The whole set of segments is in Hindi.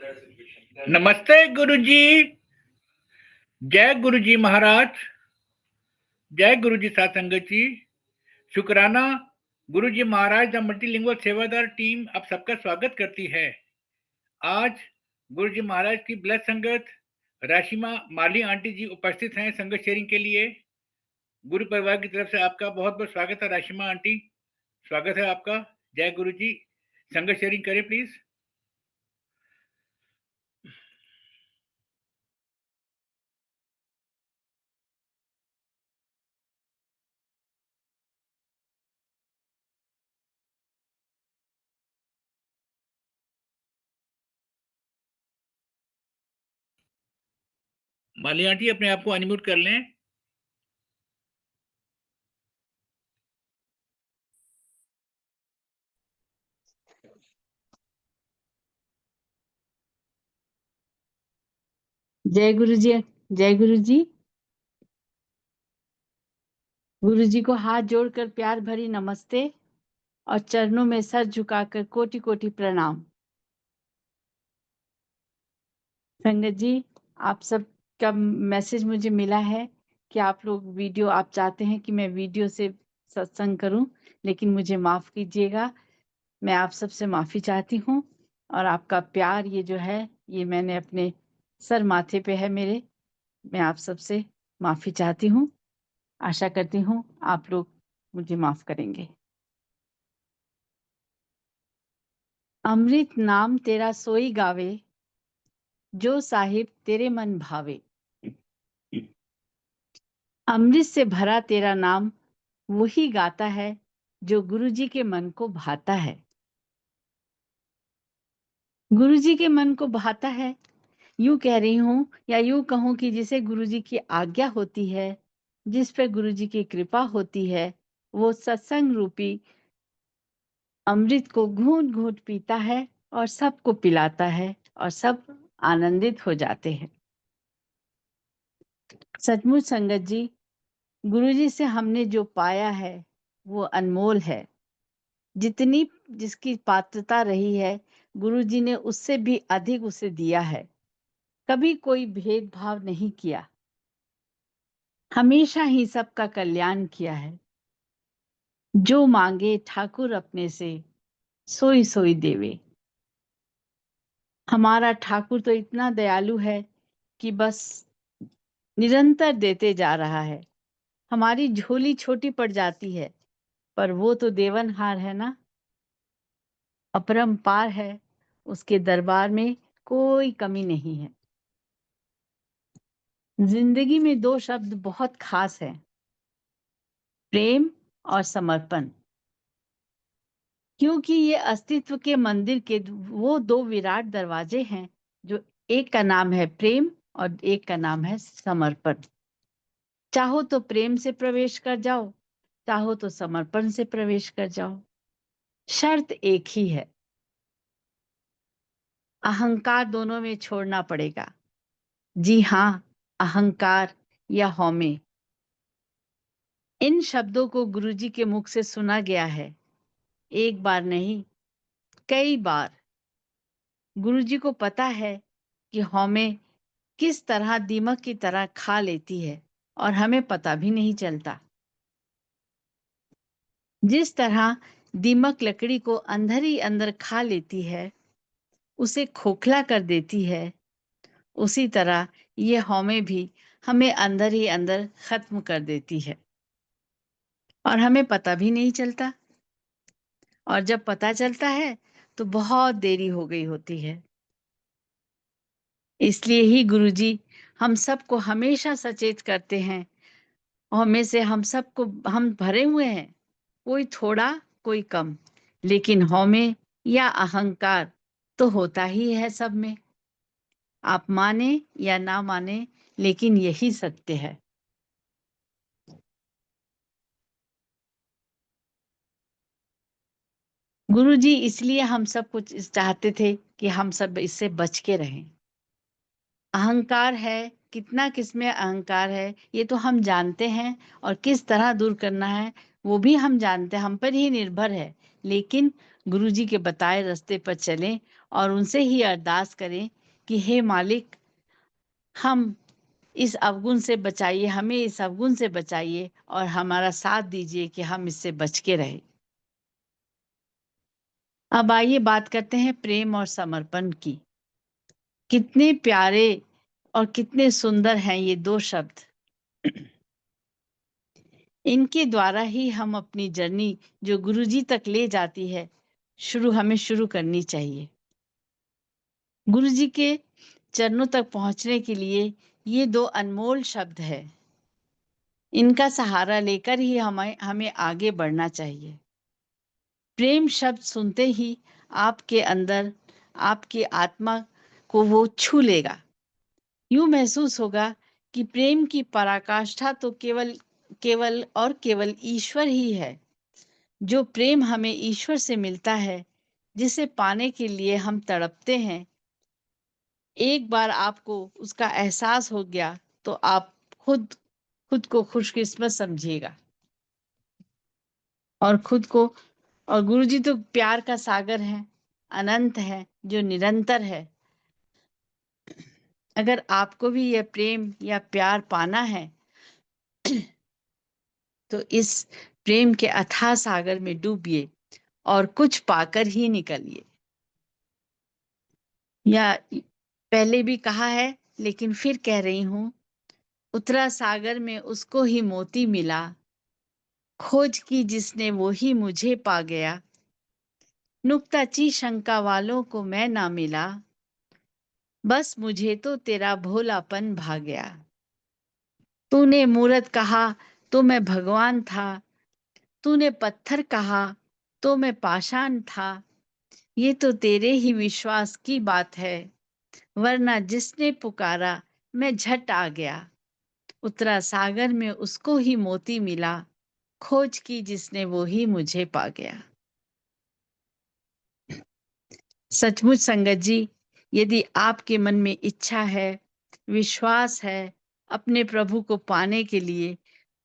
नमस्ते गुरुजी। जय गुरुजी महाराज। जय गुरुजी साथ संगत जी। शुक्राना। गुरुजी महाराज द मल्टीलिंगुअल सेवादार टीम आप सबका स्वागत करती है। आज गुरुजी महाराज की ब्लड संगत राशिमा माली आंटी जी उपस्थित हैं संगत शेयरिंग के लिए। गुरु परिवार की तरफ से आपका बहुत बहुत स्वागत है राशिमा आंटी, स्वागत है आपका। जय गुरुजी। संगत शेयरिंग करें प्लीज। माली आंटी अपने आप को अनम्यूट कर लें। जय गुरु जी। जय गुरु जी। गुरु जी को हाथ जोड़कर प्यार भरी नमस्ते और चरणों में सर झुकाकर कोटि कोटि प्रणाम। संगत जी, आप सब का मैसेज मुझे मिला है कि आप लोग वीडियो आप चाहते हैं कि मैं वीडियो से सत्संग करूं, लेकिन मुझे माफ कीजिएगा। मैं आप सबसे माफी चाहती हूं और आपका प्यार ये जो है ये मैंने अपने सर माथे पे है मेरे। मैं आप सबसे माफी चाहती हूँ। आशा करती हूँ आप लोग मुझे माफ करेंगे। अमृत नाम तेरा सोई गावे, जो साहिब तेरे मन भावे। अमृत से भरा तेरा नाम वही गाता है जो गुरु जी के मन को भाता है। गुरु जी के मन को भाता है, यूं कह रही हूं या यूं कहूं कि जिसे गुरु जी की आज्ञा होती है, जिस पे गुरु जी की कृपा होती है, वो सत्संग रूपी अमृत को घूंट घूंट पीता है और सबको पिलाता है और सब आनंदित हो जाते हैं। सचमुच संगत जी, गुरुजी से हमने जो पाया है वो अनमोल है। जितनी जिसकी पात्रता रही है, गुरुजी ने उससे भी अधिक उसे दिया है। कभी कोई भेदभाव नहीं किया, हमेशा ही सबका कल्याण किया है। जो मांगे ठाकुर अपने से, सोई सोई देवे। हमारा ठाकुर तो इतना दयालु है कि बस निरंतर देते जा रहा है। हमारी झोली छोटी पड़ जाती है, पर वो तो देवनहार है ना, अपरंपार है। उसके दरबार में कोई कमी नहीं है। जिंदगी में दो शब्द बहुत खास हैं, प्रेम और समर्पण। क्योंकि ये अस्तित्व के मंदिर के वो दो विराट दरवाजे हैं, जो एक का नाम है प्रेम और एक का नाम है समर्पण। चाहो तो प्रेम से प्रवेश कर जाओ, चाहो तो समर्पण से प्रवेश कर जाओ। शर्त एक ही है, अहंकार दोनों में छोड़ना पड़ेगा। जी हाँ, अहंकार या हौमे। इन शब्दों को गुरुजी के मुख से सुना गया है, एक बार नहीं कई बार। गुरुजी को पता है कि हौमे किस तरह दीमक की तरह खा लेती है और हमें पता भी नहीं चलता। जिस तरह दीमक लकड़ी को अंदर ही अंदर खा लेती है, उसे खोखला कर देती है, उसी तरह ये हौमे भी हमें अंदर ही अंदर खत्म कर देती है और हमें पता भी नहीं चलता। और जब पता चलता है तो बहुत देरी हो गई होती है। इसलिए ही गुरुजी हम सबको हमेशा सचेत करते हैं, और में से हम सबको हम भरे हुए हैं, कोई थोड़ा कोई कम, लेकिन हौमे या अहंकार तो होता ही है सब में। आप माने या ना माने, लेकिन यही सत्य है। गुरुजी इसलिए हम सब कुछ चाहते थे कि हम सब इससे बच के रहें। अहंकार है, कितना किसमें अहंकार है ये तो हम जानते हैं, और किस तरह दूर करना है वो भी हम जानते हैं, हम पर ही निर्भर है। लेकिन गुरुजी के बताए रास्ते पर चलें और उनसे ही अरदास करें कि हे मालिक, हम इस अवगुण से बचाइए, हमें इस अवगुण से बचाइए और हमारा साथ दीजिए कि हम इससे बच के रहें। अब आइए बात करते हैं प्रेम और समर्पण की। कितने प्यारे और कितने सुंदर हैं ये दो शब्द। इनके द्वारा ही हम अपनी जर्नी जो गुरुजी तक ले जाती है हमें शुरू करनी चाहिए। गुरुजी के चरणों तक पहुंचने के लिए ये दो अनमोल शब्द है। इनका सहारा लेकर ही हमें आगे बढ़ना चाहिए। प्रेम शब्द सुनते ही आपके अंदर, आपकी आत्मा को वो छू लेगा। यूं महसूस होगा कि प्रेम की पराकाष्ठा तो केवल केवल और केवल ईश्वर ही है। जो प्रेम हमें ईश्वर से मिलता है, जिसे पाने के लिए हम तड़पते हैं, एक बार आपको उसका एहसास हो गया तो आप खुद खुद को खुशकिस्मत समझिएगा और खुद को। और गुरुजी तो प्यार का सागर है, अनंत है, जो निरंतर है। अगर आपको भी यह प्रेम या प्यार पाना है तो इस प्रेम के अथाह सागर में डूबिए और कुछ पाकर ही निकलिए। या पहले भी कहा है लेकिन फिर कह रही हूं, उतरा सागर में उसको ही मोती मिला, खोज की जिसने वो ही मुझे पा गया। नुक्ताची शंका वालों को मैं ना मिला, बस मुझे तो तेरा भोलापन भा गया। तूने मूरत कहा तो मैं भगवान था, तूने पत्थर कहा तो मैं पाषाण था। ये तो तेरे ही विश्वास की बात है, वरना जिसने पुकारा मैं झट आ गया। उतरा सागर में उसको ही मोती मिला, खोज की जिसने वो ही मुझे पा गया। सचमुच संगत जी, यदि आपके मन में इच्छा है, विश्वास है अपने प्रभु को पाने के लिए,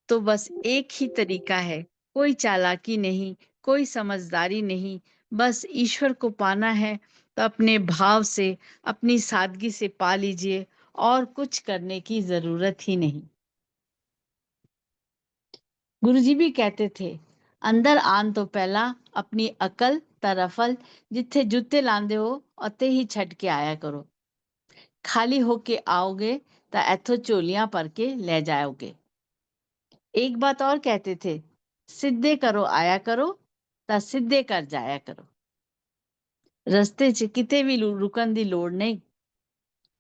तो बस एक ही तरीका है। कोई चालाकी नहीं, कोई समझदारी नहीं, बस ईश्वर को पाना है तो अपने भाव से, अपनी सादगी से पा लीजिए और कुछ करने की जरूरत ही नहीं। गुरुजी भी कहते थे, अंदर आन तो पहला अपनी अकल तरफल, जिथे जुत्ते लांदे हो उत्थे ही छड़ के आया करो। खाली होके आओगे तो इथों झोलियां भर के ले जाओगे। एक बात और कहते थे, सीधे करो आया करो ता सीधे कर जाया करो। रस्ते च किते भी रुकन दी लोड़ नहीं।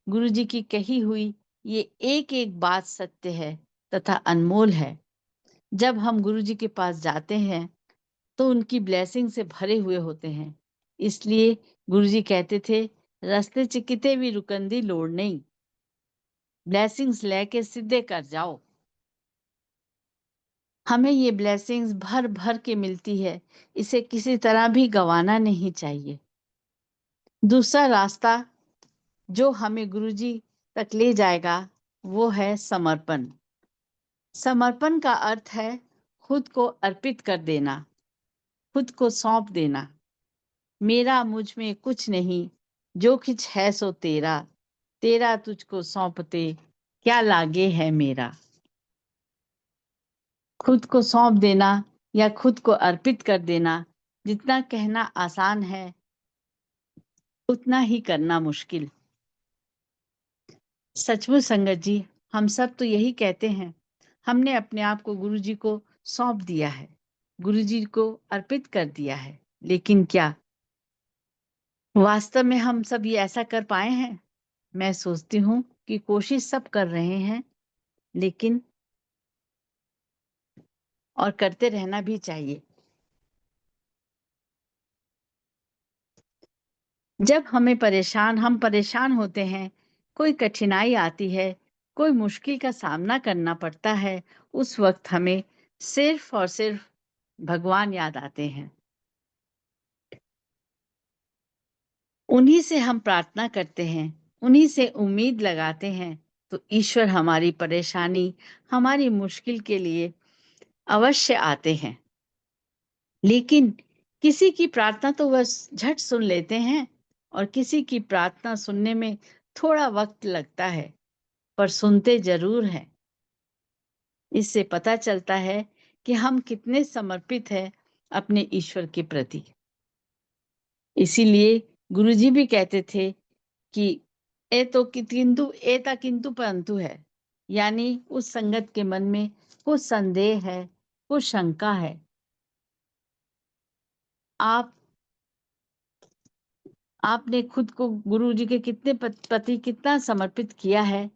गुरु जी की कही हुई ये एक एक बात सत्य है तथा अनमोल है। जब हम गुरु जी के पास जाते हैं तो उनकी ब्लेसिंग से भरे हुए होते हैं। इसलिए गुरु जी कहते थे, रस्ते च किते भी रुकन दी लोड़ नहीं, ब्लेसिंग्स लेके सीधे कर जाओ। हमें ये ब्लेसिंग्स भर भर के मिलती है, इसे किसी तरह भी गंवाना नहीं चाहिए। दूसरा रास्ता जो हमें गुरुजी तक ले जाएगा वो है समर्पण। समर्पण का अर्थ है खुद को अर्पित कर देना, खुद को सौंप देना। मेरा मुझ में कुछ नहीं, जो कुछ है सो तेरा, तेरा तुझको सौंपते क्या लागे है मेरा। खुद को सौंप देना या खुद को अर्पित कर देना, जितना कहना आसान है उतना ही करना मुश्किल। सचमुच संगत जी, हम सब तो यही कहते हैं, हमने अपने आप को गुरु जी को सौंप दिया है, गुरु जी को अर्पित कर दिया है, लेकिन क्या वास्तव में हम सब ये ऐसा कर पाए हैं? मैं सोचती हूँ कि कोशिश सब कर रहे हैं, लेकिन और करते रहना भी चाहिए। जब हम परेशान होते हैं, कोई कठिनाई आती है, कोई मुश्किल का सामना करना पड़ता है, उस वक्त हमें सिर्फ और सिर्फ भगवान याद आते हैं। उन्हीं से हम प्रार्थना करते हैं, उन्हीं से उम्मीद लगाते हैं, तो ईश्वर हमारी परेशानी, हमारी मुश्किल के लिए अवश्य आते हैं। लेकिन किसी की प्रार्थना तो वह झट सुन लेते हैं और किसी की प्रार्थना सुनने में थोड़ा वक्त लगता है, पर सुनते जरूर हैं। इससे पता चलता है कि हम कितने समर्पित हैं अपने ईश्वर के प्रति। इसीलिए गुरुजी भी कहते थे कि किंतु परंतु है, यानी उस संगत के मन में कुछ संदेह है, कुछ शंका है। आपने खुद को गुरुजी के कितने प्रति कितना समर्पित किया है,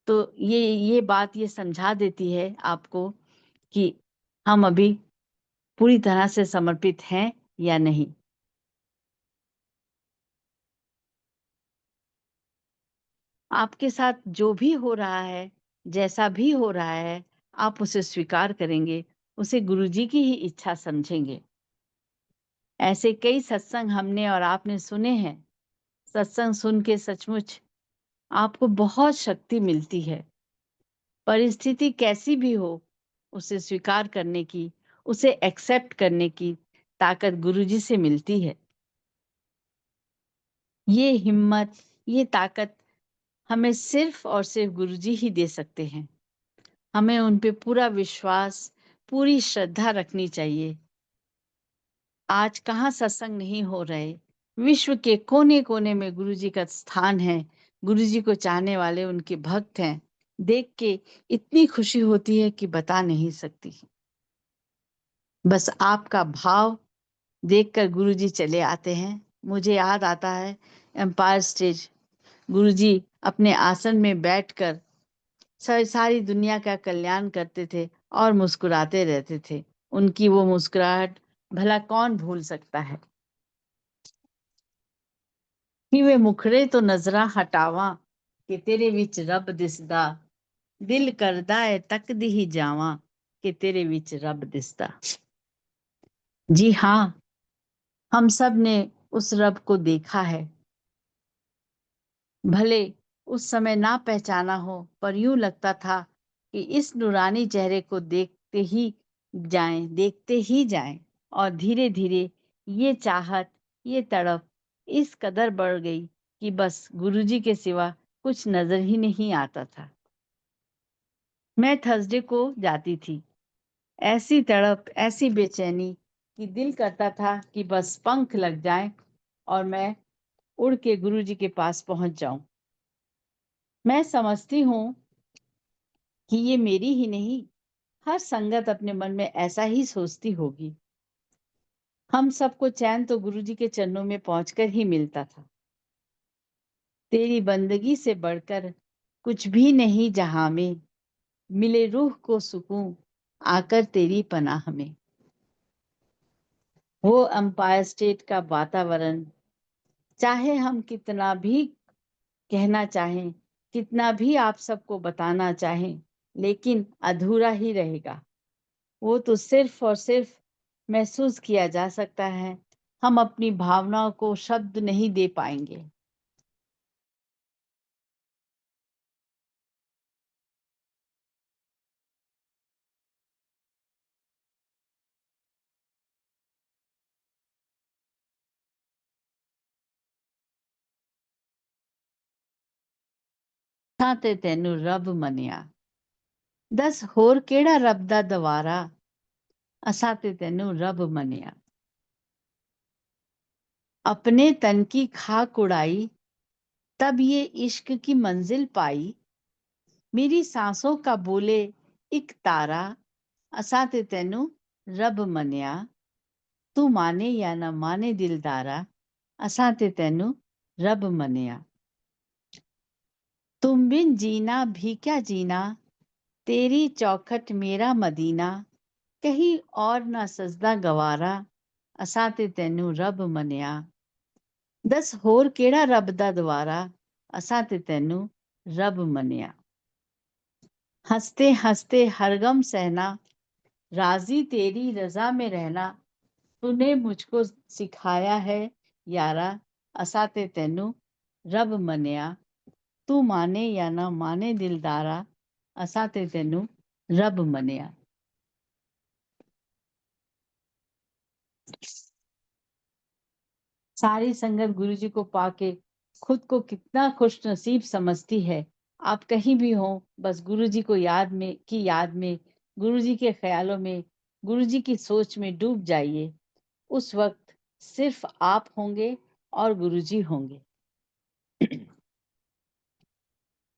तो ये बात ये समझा देती है आपको कि हम अभी पूरी तरह से समर्पित हैं या नहीं। आपके साथ जो भी हो रहा है, जैसा भी हो रहा है, आप उसे स्वीकार करेंगे, उसे गुरुजी की ही इच्छा समझेंगे। ऐसे कई सत्संग हमने और आपने सुने हैं। सत्संग सुन के सचमुच आपको बहुत शक्ति मिलती है। परिस्थिति कैसी भी हो, उसे स्वीकार करने की, उसे एक्सेप्ट करने की ताकत गुरुजी से मिलती है। ये हिम्मत, ये ताकत हमें सिर्फ और सिर्फ गुरुजी ही दे सकते हैं। हमें उन पे पूरा विश्वास, पूरी श्रद्धा रखनी चाहिए। आज कहाँ सत्संग नहीं हो रहे, विश्व के कोने कोने में गुरुजी का स्थान है, गुरुजी को चाहने वाले उनके भक्त हैं। देख के इतनी खुशी होती है कि बता नहीं सकती। बस आपका भाव देखकर गुरुजी चले आते हैं। मुझे याद आता है एम्पायर स्टेज, गुरुजी अपने आसन में बैठकर सारी दुनिया का कल्याण करते थे और मुस्कुराते रहते थे। उनकी वो मुस्कुराहट भला कौन भूल सकता है। कि वे मुखड़े तो नजरा हटावा कि तेरे विच रब दिसदा, दिल करदा है तकदी ही जावा कि तेरे विच रब दिसदा। जी हाँ, हम सब ने उस रब को देखा है। भले उस समय ना पहचाना हो, पर यूं लगता था कि इस नूरानी चेहरे को देखते ही जाएं और धीरे धीरे ये चाहत, ये तड़प इस कदर बढ़ गई कि बस गुरुजी के सिवा कुछ नजर ही नहीं आता था। मैं थर्सडे को जाती थी। ऐसी तड़प, ऐसी बेचैनी कि दिल करता था कि बस पंख लग जाएं और मैं उड़ के गुरुजी के पास पहुंच जाऊं। मैं समझती हूँ कि ये मेरी ही नहीं, हर संगत अपने मन में ऐसा ही सोचती होगी। हम सबको चैन तो गुरुजी के चरणों में पहुंचकर ही मिलता था। तेरी बंदगी से बढ़कर कुछ भी नहीं जहां में, मिले रूह को सुकून आकर तेरी पनाह में। वो अंपायर स्टेट का वातावरण, चाहे हम कितना भी कहना चाहें, कितना भी आप सबको बताना चाहें, लेकिन अधूरा ही रहेगा। वो तो सिर्फ और सिर्फ महसूस किया जा सकता है। हम अपनी भावनाओं को शब्द नहीं दे पाएंगे। ਤਾਂ ਤੇ ਤੈਨੂੰ ਰੱਬ ਮੰਨਿਆ, दस होर केड़ा रब दा दवारा, असां ते तैनू रब मनिया। अपने तन की खाक उड़ाई, तब ये इश्क की मंजिल पाई। मेरी सांसों का बोले एक तारा, असां ते तैनू रब मनिया। तू माने या ना माने दिलदारा, असां ते तैनू रब मनिया। तुम बिन जीना भी क्या जीना, तेरी चौखट मेरा मदीना। कहीं और ना सजदा गवारा, असां ते तैनू रब मनिया। दस होर केड़ा रब दा द्वारा, असां ते तैनू रब मनिया। हंसते हंसते हर गम सहना, राजी तेरी रजा में रहना। तूने मुझको सिखाया है यारा, असां ते तैनू रब मनिया। तू माने या ना माने दिलदारा, असां ते तैनू रब मनिया। सारी संगत गुरुजी को पाके खुद को कितना खुशनसीब समझती है। आप कहीं भी हो, बस गुरुजी को याद में, गुरुजी के ख्यालों में, गुरुजी की सोच में डूब जाइए। उस वक्त सिर्फ आप होंगे और गुरुजी होंगे।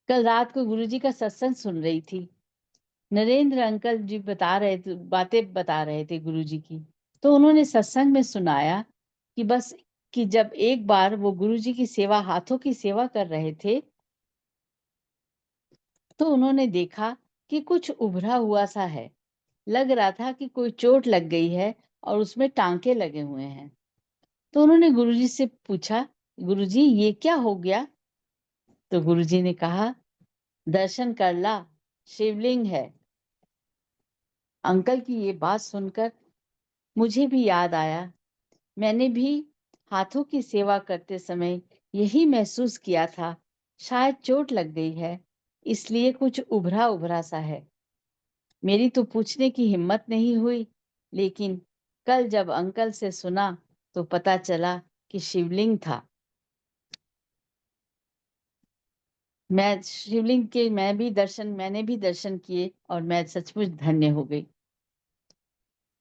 कल रात को गुरुजी का सत्संग सुन रही थी। नरेंद्र अंकल जी बातें बता रहे थे गुरुजी की। तो उन्होंने सत्संग में सुनाया कि जब एक बार वो गुरुजी की सेवा, हाथों की सेवा कर रहे थे, तो उन्होंने देखा कि कुछ उभरा हुआ सा है। लग रहा था कि कोई चोट लग गई है और उसमें टांके लगे हुए हैं। तो उन्होंने गुरुजी से पूछा, गुरुजी ये क्या हो गया? तो गुरुजी ने कहा, दर्शन कर ला, शिवलिंग है। अंकल की ये बात सुनकर मुझे भी याद आया। मैंने भी हाथों की सेवा करते समय यही महसूस किया था। शायद चोट लग गई है, इसलिए कुछ उभरा उभरा सा है। मेरी तो पूछने की हिम्मत नहीं हुई, लेकिन कल जब अंकल से सुना तो पता चला कि शिवलिंग था। मैंने भी दर्शन किए और मैं सचमुच धन्य हो गई।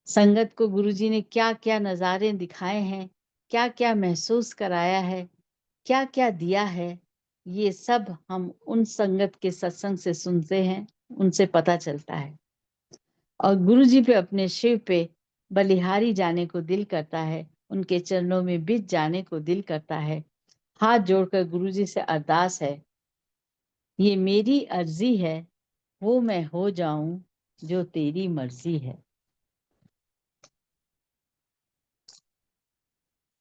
संगत को गुरुजी ने क्या क्या नजारे दिखाए हैं, क्या क्या महसूस कराया है, क्या क्या दिया है, ये सब हम उन संगत के सत्संग से सुनते हैं, उनसे पता चलता है। और गुरुजी पे, अपने शिव पे बलिहारी जाने को दिल करता है, उनके चरणों में बिछ जाने को दिल करता है। हाथ जोड़कर गुरुजी से अरदास है, ये मेरी अर्जी है, वो मैं हो जाऊं जो तेरी मर्जी है।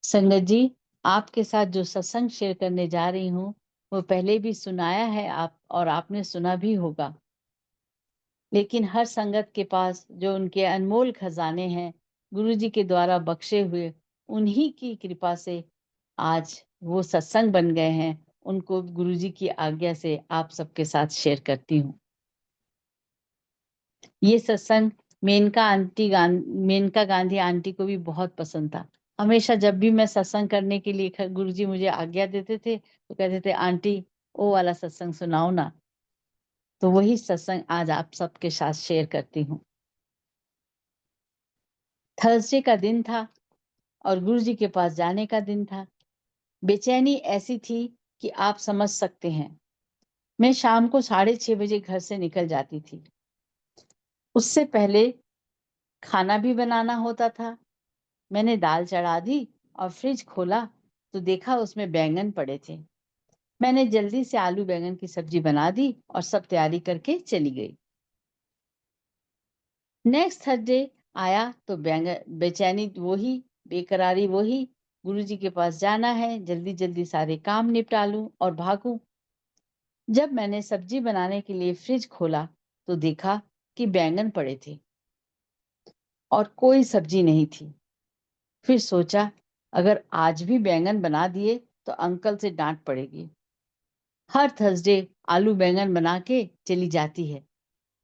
संगत जी, आपके साथ जो सत्संग शेयर करने जा रही हूँ वो पहले भी सुनाया है और आपने सुना भी होगा। लेकिन हर संगत के पास जो उनके अनमोल खजाने हैं, गुरुजी के द्वारा बख्शे हुए, उन्हीं की कृपा से आज वो सत्संग बन गए हैं। उनको गुरुजी की आज्ञा से आप सबके साथ शेयर करती हूँ। ये सत्संग मेनका गांधी आंटी को भी बहुत पसंद था। हमेशा जब भी मैं सत्संग करने के लिए गुरुजी मुझे आज्ञा देते थे तो कहते थे, आंटी वो वाला सत्संग सुनाओ ना। तो वही सत्संग आज आप सबके साथ शेयर करती हूँ। थर्सडे का दिन था और गुरुजी के पास जाने का दिन था। बेचैनी ऐसी थी कि आप समझ सकते हैं। मैं शाम को 6:30 बजे घर से निकल जाती थी। उससे पहले खाना भी बनाना होता था। मैंने दाल चढ़ा दी और फ्रिज खोला तो देखा उसमें बैंगन पड़े थे। मैंने जल्दी से आलू बैंगन की सब्जी बना दी और सब तैयारी करके चली गई। नेक्स्ट थर्सडे आया तो बेचैनी वही, बेकरारी वही। गुरुजी के पास जाना है, जल्दी जल्दी सारे काम निपटा लूं और भागूं। जब मैंने सब्जी बनाने के लिए फ्रिज खोला तो देखा कि बैंगन पड़े थे और कोई सब्जी नहीं थी। फिर सोचा, अगर आज भी बैंगन बना दिए तो अंकल से डांट पड़ेगी। हर थर्सडे आलू बैंगन बना के चली जाती है।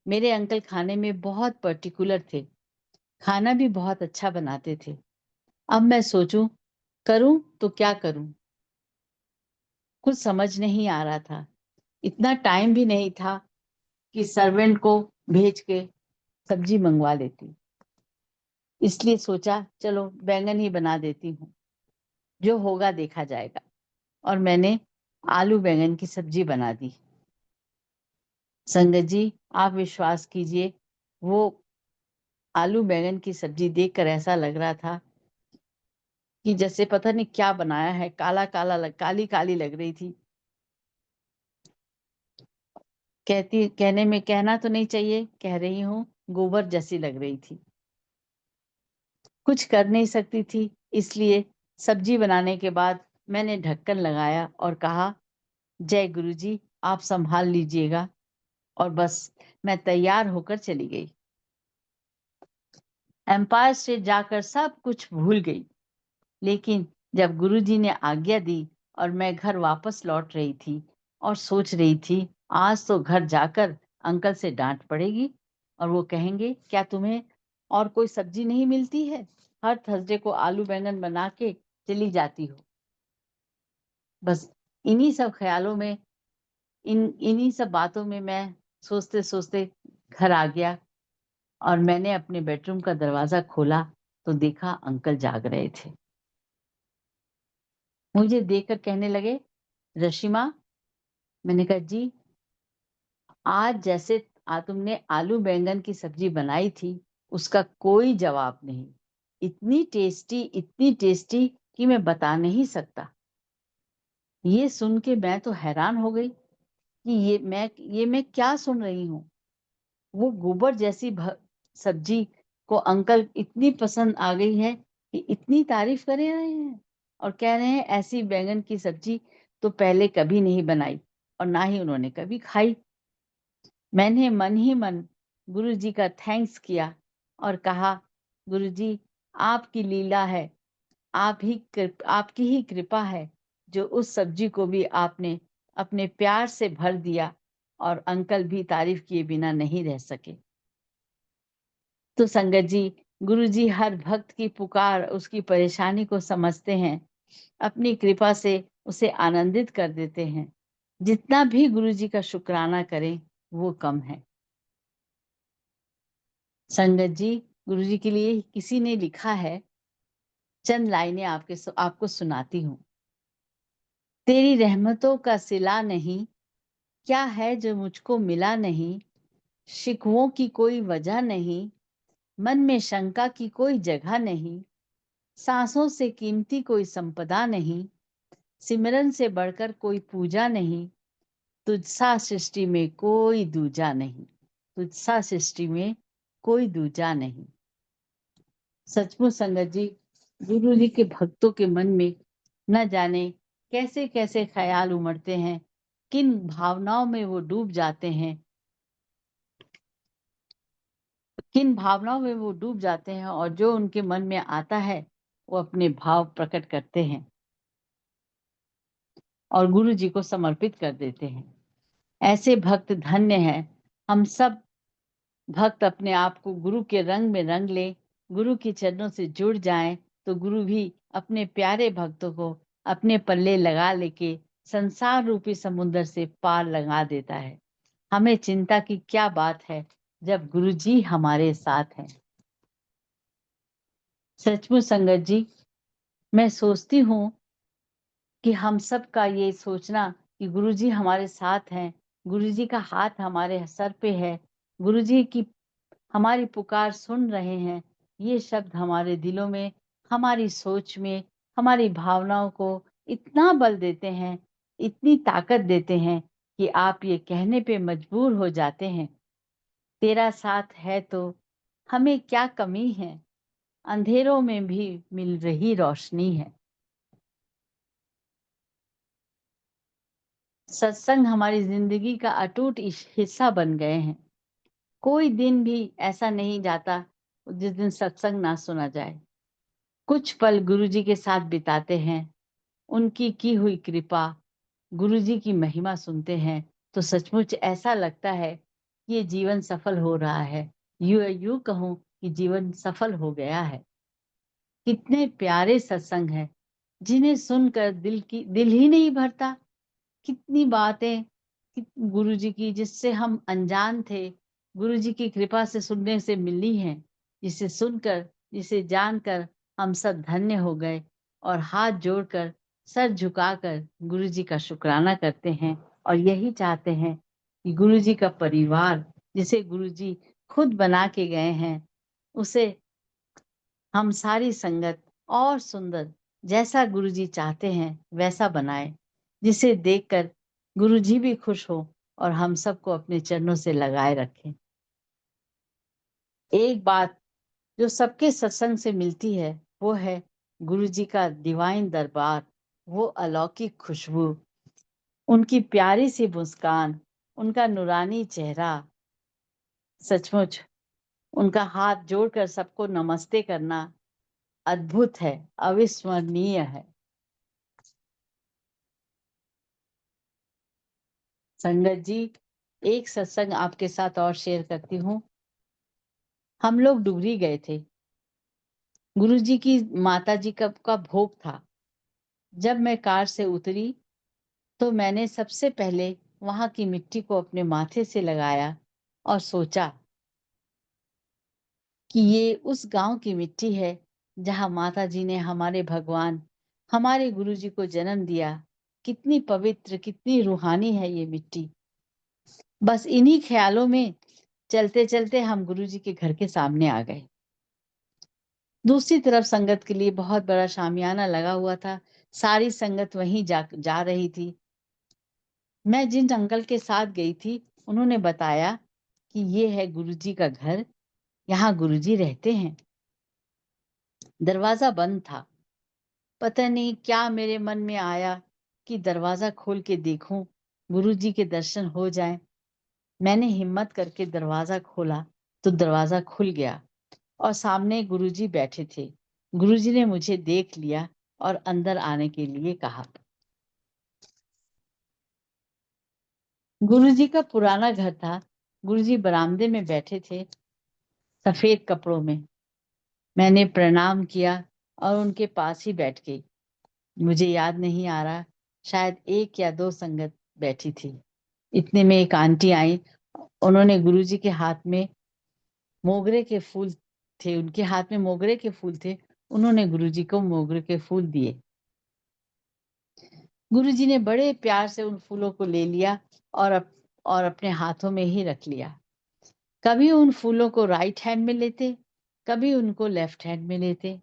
मेरे अंकल खाने में बहुत पर्टिकुलर थे, खाना भी बहुत अच्छा बनाते थे। अब मैं सोचूं, करूं तो क्या करूं? कुछ समझ नहीं आ रहा था। इतना टाइम भी नहीं था कि सर्वेंट को भेज के सब्जी मंगवा लेती। इसलिए सोचा, चलो बैंगन ही बना देती हूँ, जो होगा देखा जाएगा। और मैंने आलू बैंगन की सब्जी बना दी। संगत जी, आप विश्वास कीजिए, वो आलू बैंगन की सब्जी देखकर ऐसा लग रहा था कि जैसे पता नहीं क्या बनाया है। काली काली लग रही थी। कहने में कहना तो नहीं चाहिए, कह रही हूँ, गोबर जैसी लग रही थी। कुछ कर नहीं सकती थी, इसलिए सब्जी बनाने के बाद मैंने ढक्कन लगाया और कहा, जय गुरुजी, आप संभाल लीजिएगा। और बस मैं तैयार होकर चली गई। एम्पायर स्टेट जाकर सब कुछ भूल गई। लेकिन जब गुरुजी ने आज्ञा दी और मैं घर वापस लौट रही थी और सोच रही थी, आज तो घर जाकर अंकल से डांट पड़ेगी और वो कहेंगे, क्या तुम्हें और कोई सब्जी नहीं मिलती है? हर थर्सडे को आलू बैंगन बना के चली जाती हो। बस इन्हीं सब ख्यालों में, इन्हीं सब बातों में मैं सोचते-सोचते घर आ गया और मैंने अपने बेडरूम का दरवाज़ा खोला तो देखा अंकल जाग रहे थे। मुझे देखकर कहने लगे, "रशिमा।" मैंने कहा, "जी।" "आज जैसे तुमने आलू बैंगन की सब्ज़ी बनाई थी, उसका कोई जवाब नहीं। इतनी टेस्टी कि मैं बता नहीं सकता।" ये सुन के मैं तो हैरान हो गई कि ये मैं क्या सुन रही हूँ। वो गोबर जैसी सब्जी को अंकल इतनी पसंद आ गई है कि इतनी तारीफ कर रहे हैं और कह रहे हैं ऐसी बैंगन की सब्जी तो पहले कभी नहीं बनाई और ना ही उन्होंने कभी खाई। मैंने मन ही मन गुरुजी का थैंक्स किया और कहा, गुरुजी आपकी लीला है, आपकी ही कृपा है जो उस सब्जी को भी आपने अपने प्यार से भर दिया और अंकल भी तारीफ किए बिना नहीं रह सके। तो संगत जी, गुरुजी हर भक्त की पुकार, उसकी परेशानी को समझते हैं, अपनी कृपा से उसे आनंदित कर देते हैं। जितना भी गुरुजी का शुक्राना करें, वो कम है। संगत जी, गुरुजी के लिए किसी ने लिखा है, चंद लाइनें आपको सुनाती हूँ। तेरी रहमतों का सिला नहीं, क्या है जो मुझको मिला नहीं, शिकवों की कोई वजह नहीं, मन में शंका की कोई जगह नहीं, सांसों से कीमती कोई संपदा नहीं, सिमरन से बढ़कर कोई पूजा नहीं, तुझसा सृष्टि में कोई दूजा नहीं, तुझसा सृष्टि में कोई दूजा नहीं। सचमुच संगत जी, गुरु जी के भक्तों के मन में न जाने कैसे कैसे ख्याल उमड़ते हैं, किन भावनाओं में वो डूब जाते हैं, और जो उनके मन में आता है वो अपने भाव प्रकट करते हैं और गुरु जी को समर्पित कर देते हैं। ऐसे भक्त धन्य हैं। हम सब भक्त अपने आप को गुरु के रंग में रंग ले, गुरु के चरणों से जुड़ जाएं तो गुरु भी अपने प्यारे भक्तों को अपने पल्ले लगा लेके संसार रूपी समुद्र से पार लगा देता है। हमें चिंता की क्या बात है जब गुरु जी हमारे साथ हैं। सचमुच संगत जी, मैं सोचती हूँ कि हम सब का ये सोचना कि गुरुजी हमारे साथ हैं, गुरुजी का हाथ हमारे सर पे है, गुरुजी की हमारी पुकार सुन रहे हैं, ये शब्द हमारे दिलों में, हमारी सोच में, हमारी भावनाओं को इतना बल देते हैं, इतनी ताकत देते हैं कि आप ये कहने पे मजबूर हो जाते हैं, तेरा साथ है तो हमें क्या कमी है, अंधेरों में भी मिल रही रोशनी है। सत्संग हमारी जिंदगी का अटूट हिस्सा बन गए हैं। कोई दिन भी ऐसा नहीं जाता जिस दिन सत्संग ना सुना जाए। कुछ पल गुरुजी के साथ बिताते हैं, उनकी की हुई कृपा, गुरुजी की महिमा सुनते हैं तो सचमुच ऐसा लगता है कि ये जीवन सफल हो रहा है। यूं कहूं कि जीवन सफल हो गया है। कितने प्यारे सत्संग हैं जिन्हें सुनकर दिल ही नहीं भरता। कितनी बातें गुरुजी की जिससे हम अनजान थे, गुरुजी की कृपा से सुनने से मिली हैं, जिसे सुनकर, जिसे जानकर हम सब धन्य हो गए और हाथ जोड़कर, सर झुकाकर गुरुजी का शुक्राना करते हैं और यही चाहते हैं कि गुरुजी का परिवार, जिसे गुरुजी खुद बना के गए हैं, उसे हम सारी संगत और सुंदर, जैसा गुरुजी चाहते हैं वैसा बनाए, जिसे देखकर गुरुजी भी खुश हो और हम सबको अपने चरणों से लगाए रखें। एक बात जो सबके सत्संग से मिलती है वो है गुरुजी का डिवाइन दरबार, वो अलौकिक खुशबू, उनकी प्यारी सी मुस्कान, उनका नूरानी चेहरा। सचमुच उनका हाथ जोड़कर सबको नमस्ते करना अद्भुत है, अविस्मरणीय है। संगत जी, एक सत्संग आपके साथ और शेयर करती हूँ। हम लोग डुगरी गए थे। गुरुजी की माताजी का भोग था। जब मैं कार से उतरी तो मैंने सबसे पहले वहाँ की मिट्टी को अपने माथे से लगाया और सोचा कि ये उस गांव की मिट्टी है जहाँ माता जी ने हमारे भगवान, हमारे गुरुजी को जन्म दिया। कितनी पवित्र, कितनी रूहानी है ये मिट्टी। बस इन्हीं ख्यालों में चलते चलते हम गुरुजी के घर के सामने आ गए। दूसरी तरफ संगत के लिए बहुत बड़ा शामियाना लगा हुआ था। सारी संगत वहीं जा रही थी। मैं जिन अंकल के साथ गई थी उन्होंने बताया कि ये है गुरुजी का घर, यहाँ गुरुजी रहते हैं। दरवाजा बंद था। पता नहीं क्या मेरे मन में आया कि दरवाजा खोल के देखूं, गुरुजी के दर्शन हो जाएं। मैंने हिम्मत करके दरवाजा खोला तो दरवाजा खुल गया और सामने गुरुजी बैठे थे। गुरुजी ने मुझे देख लिया और अंदर आने के लिए कहा। गुरुजी का पुराना घर था। गुरुजी बरामदे में बैठे थे, सफेद कपड़ों में। मैंने प्रणाम किया और उनके पास ही बैठ गई। मुझे याद नहीं आ रहा, शायद 1 या 2 संगत बैठी थी। इतने में एक आंटी आई। उन्होंने गुरुजी के हाथ में मोगरे के फूल थे, उनके हाथ में मोगरे के फूल थे। उन्होंने गुरुजी को मोगरे के फूल दिए। गुरुजी ने बड़े प्यार से उन फूलों को ले लिया और अपने हाथों में ही रख लिया। कभी उन फूलों को राइट हैंड में लेते, कभी उनको लेफ्ट हैंड में लेते।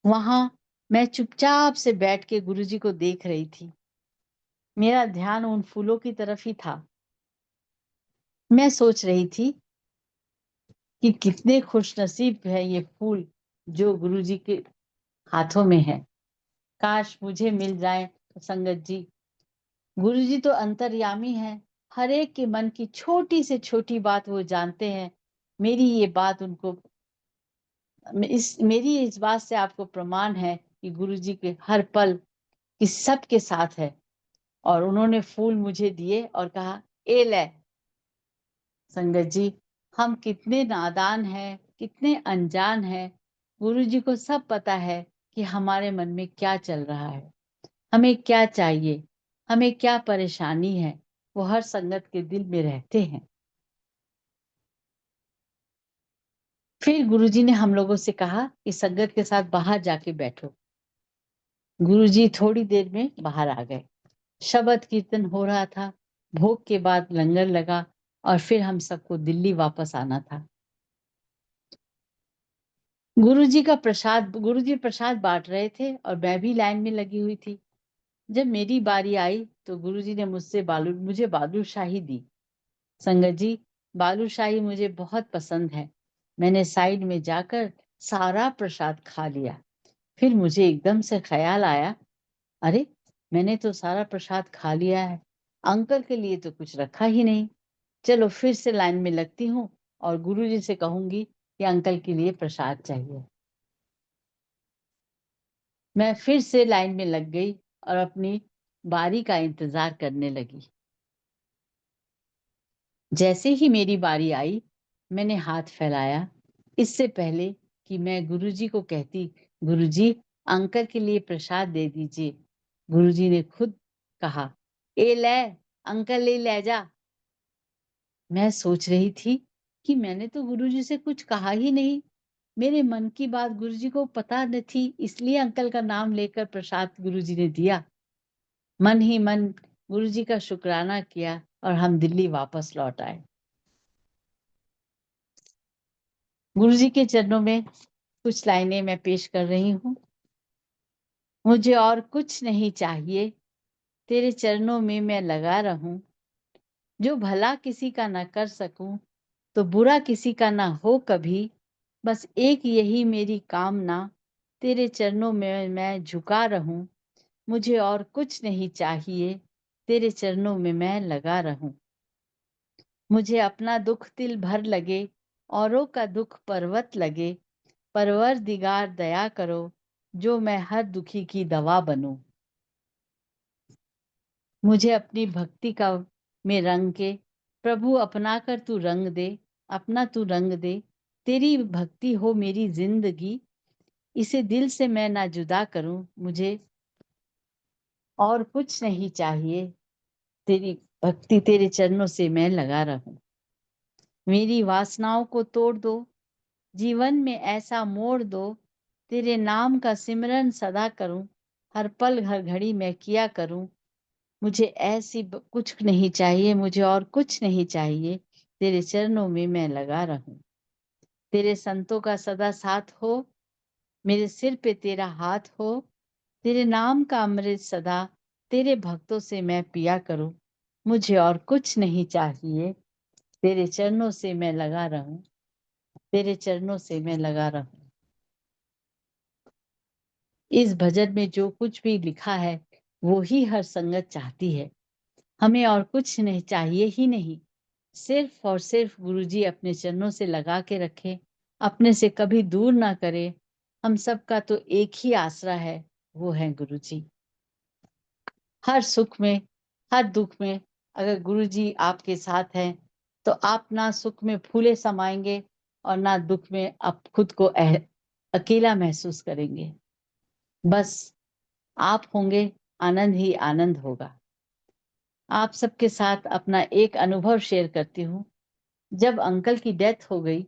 वहां मैं चुपचाप से बैठ के गुरुजी को देख रही थी। मेरा ध्यान उन फूलों की तरफ ही था। मैं सोच रही थी कि कितने खुशनसीब है ये फूल जो गुरुजी के हाथों में है। काश मुझे मिल जाए तो संगत जी। गुरुजी तो अंतर्यामी है, हर एक के मन की छोटी से छोटी बात वो जानते हैं। मेरी ये बात उनको मेरी इस बात से आपको प्रमाण है कि गुरुजी के हर पल किस सब के साथ है। और उन्होंने फूल मुझे दिए और कहा, ए ले संगत जी, हम कितने नादान हैं, कितने अनजान हैं। गुरुजी को सब पता है कि हमारे मन में क्या चल रहा है, हमें क्या चाहिए, हमें क्या परेशानी है। वो हर संगत के दिल में रहते हैं। फिर गुरुजी ने हम लोगों से कहा कि संगत के साथ बाहर जाके बैठो। गुरुजी थोड़ी देर में बाहर आ गए। शबद कीर्तन हो रहा था। भोग के बाद लंगर लगा और फिर हम सबको दिल्ली वापस आना था। गुरुजी प्रसाद बांट रहे थे और मैं भी लाइन में लगी हुई थी। जब मेरी बारी आई तो गुरुजी ने मुझे बालूशाही दी। संगत जी, बालूशाही मुझे बहुत पसंद है। मैंने साइड में जाकर सारा प्रसाद खा लिया। फिर मुझे एकदम से ख्याल आया, अरे मैंने तो सारा प्रसाद खा लिया है, अंकल के लिए तो कुछ रखा ही नहीं। चलो फिर से लाइन में लगती हूँ और गुरुजी से कहूंगी कि अंकल के लिए प्रसाद चाहिए। मैं फिर से लाइन में लग गई और अपनी बारी का इंतजार करने लगी। जैसे ही मेरी बारी आई, मैंने हाथ फैलाया। इससे पहले कि मैं गुरुजी को कहती, गुरुजी अंकल के लिए प्रसाद दे दीजिए, गुरुजी ने खुद कहा, ए ले अंकल ले जा। मैं सोच रही थी कि मैंने तो गुरुजी से कुछ कहा ही नहीं। मेरे मन की बात गुरुजी को पता न थी, इसलिए अंकल का नाम लेकर प्रसाद गुरुजी ने दिया। मन ही मन गुरुजी का शुक्राना किया और हम दिल्ली वापस लौट आए। गुरुजी के चरणों में कुछ लाइनें मैं पेश कर रही हूँ। मुझे और कुछ नहीं चाहिए, तेरे चरणों में मैं लगा रहूं। जो भला किसी का न कर सकूं तो बुरा किसी का ना हो कभी। बस एक यही मेरी कामना, तेरे चरणों में मैं झुका रहूं। मुझे और कुछ नहीं चाहिए, तेरे चरणों में मैं लगा रहूं। मुझे अपना दुख तिल भर लगे, औरों का दुख पर्वत लगे। परवरदिगार दया करो, जो मैं हर दुखी की दवा बनूं। मुझे अपनी भक्ति का में रंग के, प्रभु अपना कर तू रंग दे, अपना तू रंग दे। तेरी भक्ति हो मेरी जिंदगी, इसे दिल से मैं ना जुदा करूं। मुझे और कुछ नहीं चाहिए, तेरी भक्ति तेरे चरणों से मैं लगा रहूं। मेरी वासनाओं को तोड़ दो, जीवन में ऐसा मोड़ दो, तेरे नाम का सिमरन सदा करूं, हर पल हर घड़ी मैं किया करूं। मुझे कुछ नहीं चाहिए, मुझे और कुछ नहीं चाहिए, तेरे चरणों में मैं लगा रहूं। तेरे संतों का सदा साथ हो, मेरे सिर पे तेरा हाथ हो, तेरे नाम का अमृत सदा तेरे भक्तों से मैं पिया करूं। मुझे और कुछ नहीं चाहिए, तेरे चरणों से मैं लगा रहूं, तेरे चरणों से मैं लगा रहूं। इस भजन में जो कुछ भी लिखा है वो ही हर संगत चाहती है। हमें और कुछ नहीं चाहिए ही नहीं, सिर्फ और सिर्फ गुरुजी अपने चरणों से लगा के रखे, अपने से कभी दूर ना करे। हम सबका तो एक ही आसरा है, वो है गुरुजी। हर सुख में, हर दुख में अगर गुरुजी आपके साथ हैं तो आप ना सुख में फूले समाएंगे और ना दुख में आप खुद को अकेला महसूस करेंगे। बस आप होंगे, आनंद ही आनंद होगा। आप सबके साथ अपना एक अनुभव शेयर करती हूँ। जब अंकल की डेथ हो गई,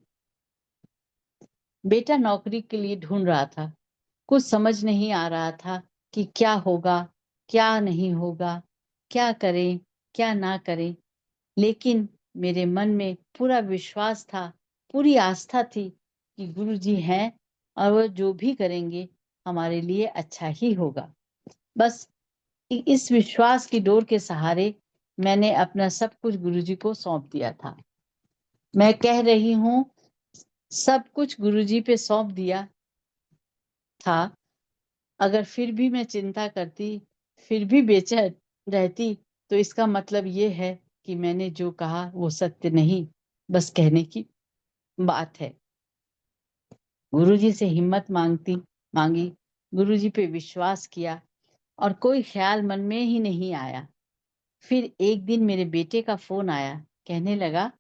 बेटा नौकरी के लिए ढूंढ रहा था। कुछ समझ नहीं आ रहा था कि क्या होगा, क्या नहीं होगा, क्या करें, क्या ना करें। लेकिन मेरे मन में पूरा विश्वास था, पूरी आस्था थी कि गुरुजी हैं और वो जो भी करेंगे हमारे लिए अच्छा ही होगा। बस इस विश्वास की डोर के सहारे मैंने अपना सब कुछ गुरुजी को सौंप दिया था। मैं कह रही हूँ, सब कुछ गुरुजी पे सौंप दिया था। अगर फिर भी मैं चिंता करती, फिर भी बेचैन रहती, तो इसका मतलब ये है कि मैंने जो कहा वो सत्य नहीं, बस कहने की बात है। गुरुजी से हिम्मत मांगी, गुरुजी पे विश्वास किया और कोई ख्याल मन में ही नहीं आया। फिर एक दिन मेरे बेटे का फोन आया, कहने लगा,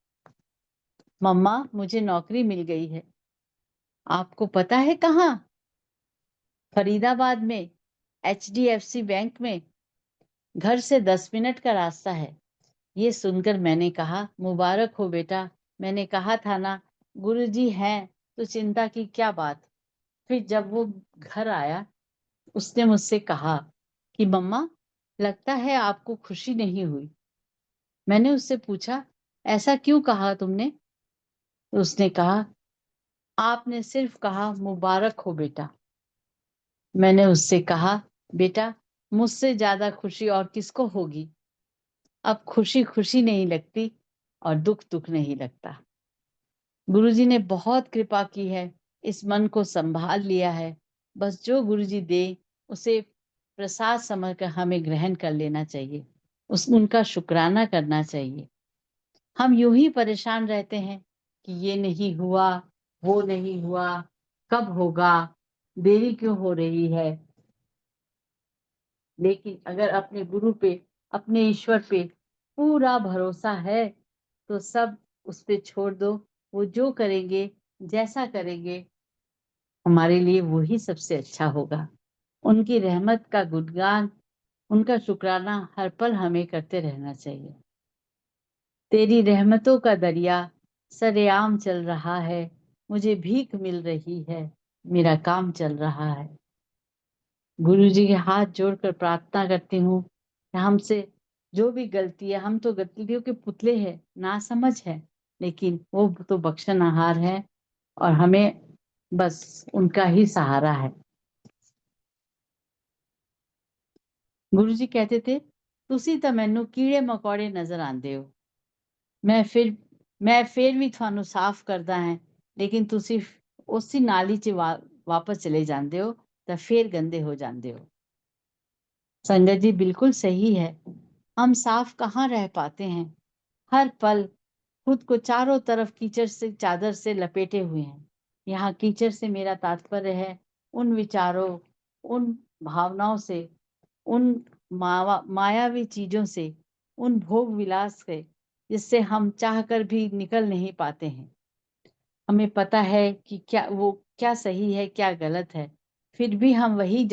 मम्मा मुझे नौकरी मिल गई है। आपको पता है कहाँ? फरीदाबाद में, HDFC बैंक में। घर से 10 मिनट का रास्ता है। ये सुनकर मैंने कहा, मुबारक हो बेटा। मैंने कहा था ना, गुरुजी हैं तो चिंता की क्या बात। फिर जब वो घर आया, उसने मुझसे कहा कि मम्मा लगता है आपको खुशी नहीं हुई। मैंने उससे पूछा, ऐसा क्यों कहा तुमने? तो उसने कहा, आपने सिर्फ कहा मुबारक हो बेटा। मैंने उससे कहा, बेटा मुझसे ज्यादा खुशी और किसको होगी। अब खुशी खुशी नहीं लगती और दुख दुख नहीं लगता। गुरुजी ने बहुत कृपा की है, इस मन को संभाल लिया है। बस जो गुरुजी दे उसे प्रसाद समझकर हमें ग्रहण कर लेना चाहिए, उनका शुक्राना करना चाहिए। हम यूं ही परेशान रहते हैं कि ये नहीं हुआ, वो नहीं हुआ, कब होगा, देरी क्यों हो रही है। लेकिन अगर अपने गुरु पे, अपने ईश्वर पे पूरा भरोसा है तो सब उस पे छोड़ दो। वो जो करेंगे, जैसा करेंगे, हमारे लिए वो ही सबसे अच्छा होगा। उनकी रहमत का गुणगान, उनका शुक्राना हर पल हमें करते रहना चाहिए। तेरी रहमतों का दरिया सरेआम चल रहा है, मुझे भीख मिल रही है, मेरा काम चल रहा है। गुरु जी के हाथ जोड़कर प्रार्थना करती हूँ कि हमसे जो भी गलती है, हम तो गलतियों के पुतले हैं, ना समझ है, लेकिन वो तो बख्शनहार है और हमें बस उनका ही सहारा है। गुरु जी कहते थे, तुसी तो मैनू कीड़े मकोड़े नजर आंदे हो, मैं फिर भी थानू साफ करदा है, लेकिन तुसी उसी नाली च वापस चले जाते हो तो फिर गंदे हो जाते हो। संगत जी बिल्कुल सही है। हम साफ कहाँ रह पाते हैं। हर पल खुद को चारों तरफ कीचड़ से, चादर से लपेटे हुए हैं। यहाँ कीचड़ से मेरा तात्पर्य है उन विचारों, उन भावनाओं से, उन मायावी चीजों से, उन भोग विलास से, जिससे हम चाहकर भी निकल नहीं पाते हैं। हमें पता है कि क्या सही है, क्या गलत है, फिर भी हम वही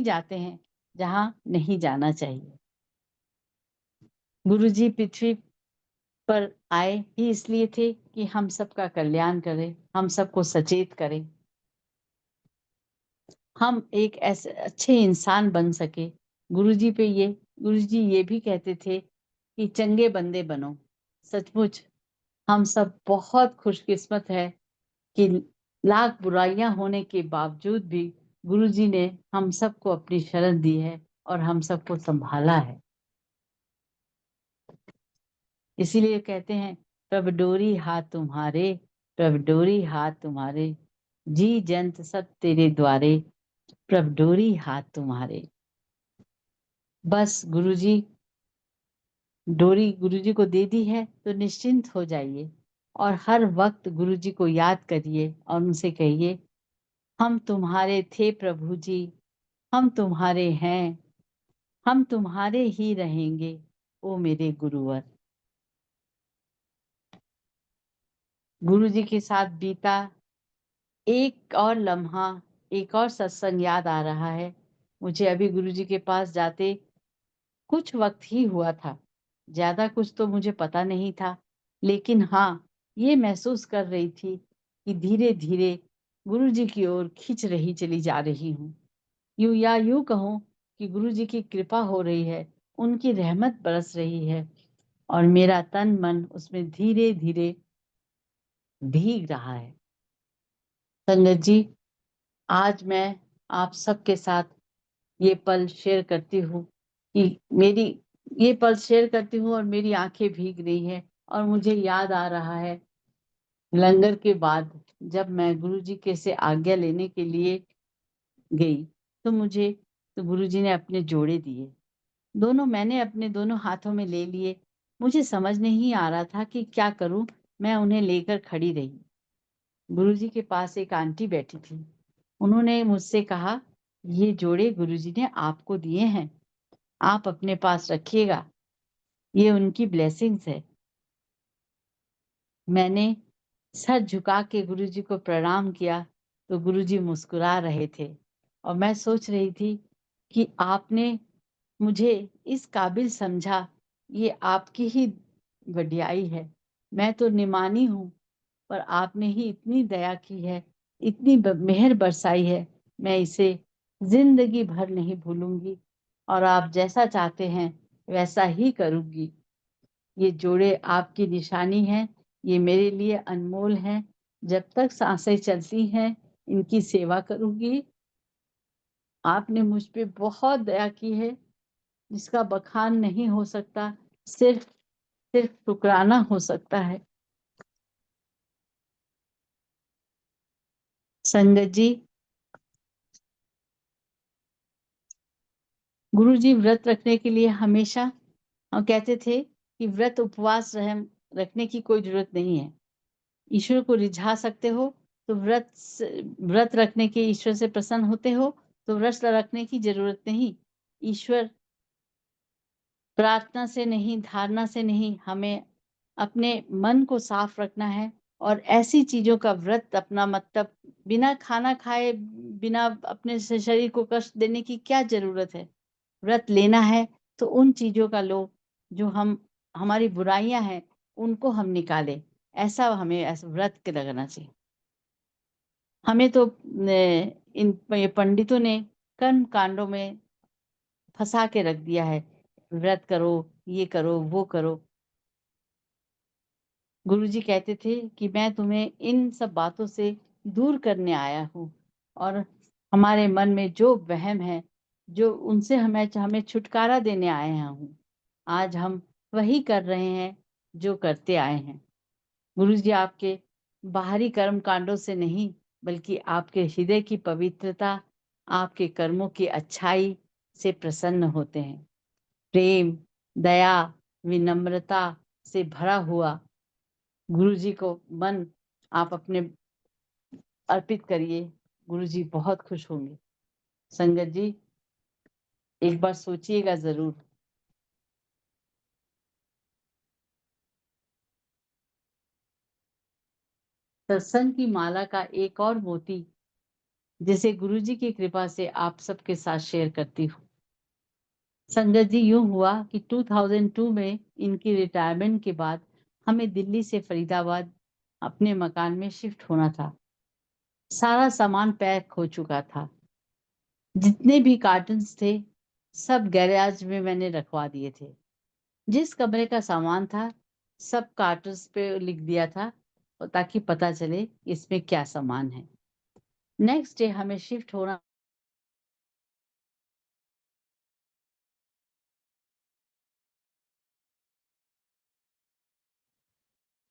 जाते हैं जहां नहीं जाना चाहिए। गुरुजी पृथ्वी पर आए ही इसलिए थे कि हम सबका कल्याण करें, हम सबको सचेत करें, हम एक ऐसे अच्छे इंसान बन सके। गुरुजी ये भी कहते थे कि चंगे बंदे बनो। सचमुच हम सब बहुत खुशकिस्मत है कि लाख बुराइयां होने के बावजूद भी गुरुजी ने हम सबको अपनी शरण दी है और हम सबको संभाला है। इसीलिए कहते हैं, प्रभ डोरी हाथ तुम्हारे, प्रभ डोरी हाथ तुम्हारे, जी जंत सब तेरे द्वारे, प्रभ डोरी हाथ तुम्हारे। बस डोरी गुरुजी को दे दी है तो निश्चिंत हो जाइए और हर वक्त गुरुजी को याद करिए और उनसे कहिए, हम तुम्हारे थे प्रभु जी, हम तुम्हारे हैं, हम तुम्हारे ही रहेंगे, ओ मेरे गुरुवर। गुरुजी के साथ बीता एक और लम्हा, एक और सत्संग याद आ रहा है। मुझे अभी गुरुजी के पास जाते कुछ वक्त ही हुआ था, ज्यादा कुछ तो मुझे पता नहीं था, लेकिन हाँ, ये महसूस कर रही थी कि धीरे धीरे गुरुजी की ओर खींच रही चली जा रही हूँ। यूं कहूँ कि गुरुजी की कृपा हो रही है, उनकी रहमत बरस रही है और मेरा तन मन उसमें धीरे धीरे भीग रहा है। संगत जी, आज मैं आप सबके साथ ये पल शेयर करती हूँ कि मेरी ये पल शेयर करती हूँ और मेरी आंखें भीग रही है और मुझे याद आ रहा है लंगर के बाद जब मैं गुरुजी के से आज्ञा लेने के लिए गई तो गुरुजी ने अपने जोड़े दिए। मैंने अपने दोनों हाथों में ले लिए। मुझे समझ नहीं आ रहा था कि क्या करूं। मैं उन्हें लेकर खड़ी रही। गुरुजी के पास एक आंटी बैठी थी। उन्होंने मुझसे कहा, ये जोड़े गुरुजी ने आपको दिए हैं, आप अपने पास रखिएगा, ये उनकी ब्लेसिंग्स है। मैंने सर झुका के गुरुजी को प्रणाम किया तो गुरुजी मुस्कुरा रहे थे और मैं सोच रही थी कि आपने मुझे इस काबिल समझा, ये आपकी ही वडियाई है। मैं तो निमानी हूँ, पर आपने ही इतनी दया की है, इतनी मेहर बरसाई है, मैं इसे जिंदगी भर नहीं भूलूंगी और आप जैसा चाहते हैं वैसा ही करूंगी। ये जोड़े आपकी निशानी है, ये मेरे लिए अनमोल है। जब तक सांसें चलती हैं इनकी सेवा करूंगी। आपने मुझ पे बहुत दया की है, जिसका बखान नहीं हो सकता, सिर्फ सिर्फ शुक्राना हो सकता है। संगत जी, गुरुजी व्रत रखने के लिए हमेशा हम कहते थे कि व्रत उपवास रखने की कोई जरूरत नहीं है। ईश्वर को रिझा सकते हो तो व्रत रखने के ईश्वर से प्रसन्न होते हो तो व्रत रखने की जरूरत नहीं। ईश्वर प्रार्थना से नहीं, धारणा से नहीं, हमें अपने मन को साफ रखना है और ऐसी चीजों का व्रत अपना, मतलब बिना खाना खाए, बिना अपने शरीर को कष्ट देने की क्या जरूरत है। व्रत लेना है तो उन चीजों का लो जो हमारी बुराइयां हैं उनको हम निकालें। ऐसा व्रत के लगना चाहिए। हमें तो ये पंडितों ने कर्म कांडों में फंसा के रख दिया है, व्रत करो, ये करो, वो करो। गुरुजी कहते थे कि मैं तुम्हें इन सब बातों से दूर करने आया हूँ और हमारे मन में जो वहम है, जो उनसे हमें छुटकारा देने आए हूँ। आज हम वही कर रहे हैं जो करते आए हैं। गुरुजी आपके बाहरी कर्म कांडों से नहीं, बल्कि आपके हृदय की पवित्रता, आपके कर्मों की अच्छाई से प्रसन्न होते हैं। प्रेम, दया, विनम्रता से भरा हुआ गुरुजी को मन आप अपने अर्पित करिए। गुरुजी बहुत खुश होंगे। संगत जी, एक बार सोचिएगा जरूर। सत्संग की माला का एक और मोती जिसे गुरुजी की कृपा से आप सबके साथ शेयर करती हूँ। संगत जी, यूँ हुआ कि 2002 में इनकी रिटायरमेंट के बाद हमें दिल्ली से फरीदाबाद अपने मकान में शिफ्ट होना था। सारा सामान पैक हो चुका था। जितने भी कार्टन्स थे, सब गैराज में मैंने रखवा दिए थे। जिस कमरे का सामान था, सब कार्टन्स पे लिख दिया था ताकि पता चले इसमें क्या सामान है। नेक्स्ट डे हमें शिफ्ट होना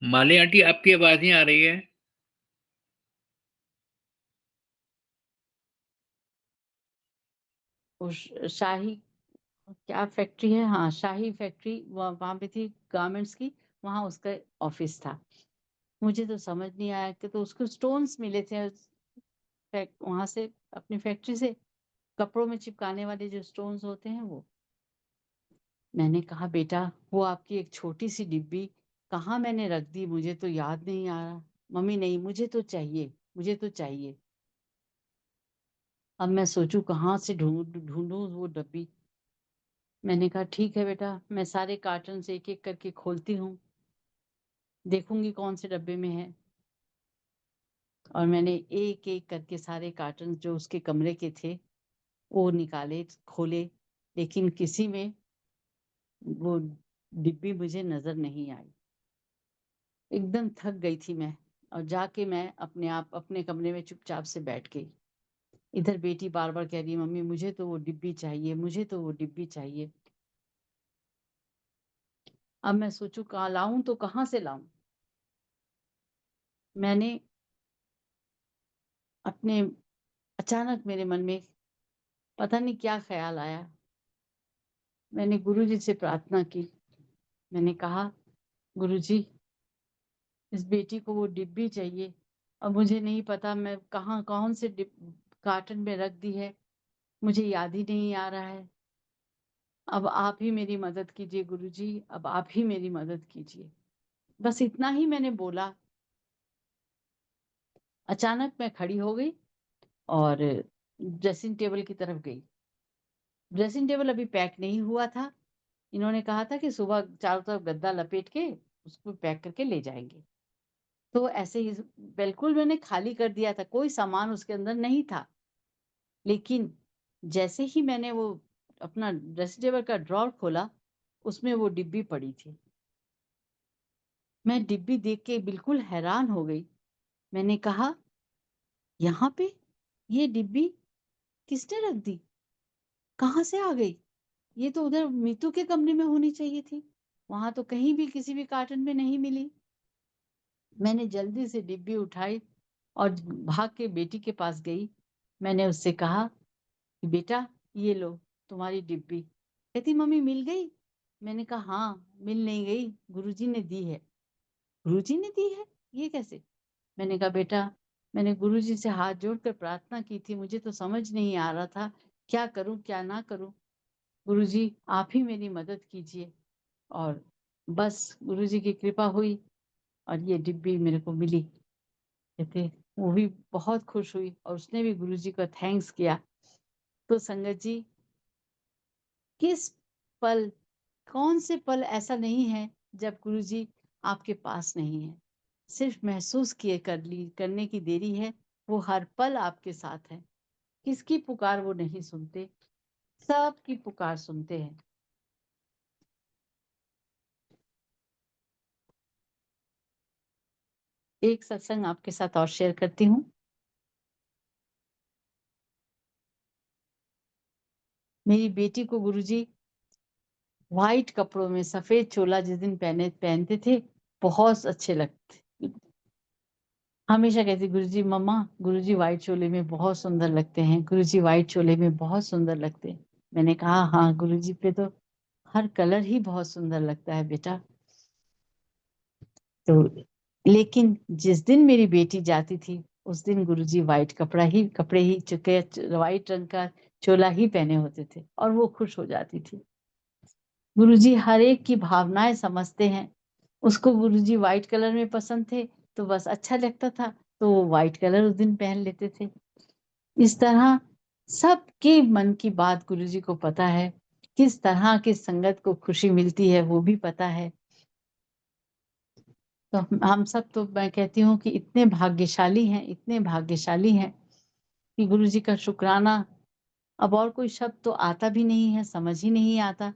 माली आंटी, आपकी आवाज नहीं आ रही है। उस शाही क्या फैक्ट्री है? हाँ, शाही फैक्ट्री वहाँ पे थी गारमेंट्स की, वहाँ उसका ऑफिस था। मुझे तो समझ नहीं आया कि तो उसको स्टोन्स मिले थे वहाँ से अपनी फैक्ट्री से, कपड़ों में चिपकाने वाले जो स्टोन्स होते हैं वो। मैंने कहा बेटा वो आपकी एक छोटी सी डिब्बी कहाँ मैंने रख दी, मुझे तो याद नहीं आ रहा। मम्मी नहीं, मुझे तो चाहिए, मुझे तो चाहिए। अब मैं सोचूं कहाँ से ढूंढूं वो डब्बी। मैंने कहा ठीक है बेटा, मैं सारे कार्टन से एक एक करके खोलती हूँ, देखूंगी कौन से डब्बे में है। और मैंने एक एक करके सारे कार्टन जो उसके कमरे के थे वो निकाले, खोले, लेकिन किसी में वो डिब्बी मुझे नजर नहीं आई। एकदम थक गई थी मैं, और जाके मैं अपने आप अपने कमरे में चुपचाप से बैठ गई। इधर बेटी बार बार कह रही मम्मी मुझे तो वो डिब्बी चाहिए, मुझे तो वो डिब्बी चाहिए। अब मैं सोचूं कहाँ लाऊं, तो कहाँ से लाऊं। मैंने अपने अचानक मेरे मन में पता नहीं क्या ख्याल आया। मैंने गुरुजी से प्रार्थना की। मैंने कहा गुरुजी, इस बेटी को वो डिब्बी चाहिए, और मुझे नहीं पता मैं कहाँ कौन से कार्टन में रख दी है, मुझे याद ही नहीं आ रहा है। अब आप ही मेरी मदद कीजिए गुरुजी, अब आप ही मेरी मदद कीजिए। बस इतना ही मैंने बोला। अचानक मैं खड़ी हो गई और ड्रेसिंग टेबल की तरफ गई। ड्रेसिंग टेबल अभी पैक नहीं हुआ था। इन्होंने कहा था कि सुबह चारों तरफ गद्दा लपेट के उसको पैक करके ले जाएंगे। तो ऐसे ही बिल्कुल मैंने खाली कर दिया था, कोई सामान उसके अंदर नहीं था। लेकिन जैसे ही मैंने वो अपना ड्रेसिंग टेबल का ड्रॉर खोला, उसमें वो डिब्बी पड़ी थी। मैं डिब्बी देख के बिल्कुल हैरान हो गई। मैंने कहा यहाँ पे ये डिब्बी किसने रख दी, कहाँ से आ गई? ये तो उधर मीतू के कमरे में होनी चाहिए थी, वहां तो कहीं भी किसी भी कार्टन में नहीं मिली। मैंने जल्दी से डिब्बी उठाई और भाग के बेटी के पास गई। मैंने उससे कहा कि बेटा ये लो तुम्हारी डिब्बी। कहती मम्मी मिल गई? मैंने कहा हाँ, मिल नहीं गई, गुरुजी ने दी है। गुरुजी ने दी है? ये कैसे? मैंने कहा बेटा, मैंने गुरुजी से हाथ जोड़कर प्रार्थना की थी, मुझे तो समझ नहीं आ रहा था क्या करूं क्या ना करूं। गुरुजी आप ही मेरी मदद कीजिए। और बस गुरुजी की कृपा हुई और ये डिब्बी मेरे को मिली। कहते वो भी बहुत खुश हुई और उसने भी गुरुजी का थैंक्स किया। तो संगत जी, किस पल, कौन से पल ऐसा नहीं है जब गुरुजी आपके पास नहीं है? सिर्फ महसूस किए करने की देरी है। वो हर पल आपके साथ है। किसकी पुकार वो नहीं सुनते, सबकी पुकार सुनते हैं। एक सत्संग आपके साथ और शेयर करती हूँ। मेरी बेटी को गुरुजी व्हाइट कपड़ों में सफेद चोला जिस दिन पहनते थे, बहुत अच्छे लगते। हमेशा कहती गुरुजी मम्मा, गुरुजी व्हाइट चोले में बहुत सुंदर लगते हैं, गुरुजी व्हाइट चोले में बहुत सुंदर लगते हैं। मैंने कहा हाँ, गुरुजी पे तो हर कलर ही बहुत सुंदर लगता है बेटा। तो लेकिन जिस दिन मेरी बेटी जाती थी उस दिन गुरुजी व्हाइट कपड़े ही चुके व्हाइट रंग का चोला ही पहने होते थे और वो खुश हो जाती थी। गुरुजी हर एक की भावनाएं समझते हैं। उसको गुरुजी व्हाइट कलर में पसंद थे तो बस अच्छा लगता था, तो वो व्हाइट कलर उस दिन पहन लेते थे। इस तरह सबके मन की बात गुरुजी को पता है किस तरह की संगत को खुशी मिलती है वो भी पता है। तो हम सब तो मैं कहती हूँ कि इतने भाग्यशाली हैं, इतने भाग्यशाली हैं कि गुरु जी का शुक्राना अब और कोई शब्द तो आता भी नहीं है, समझ ही नहीं आता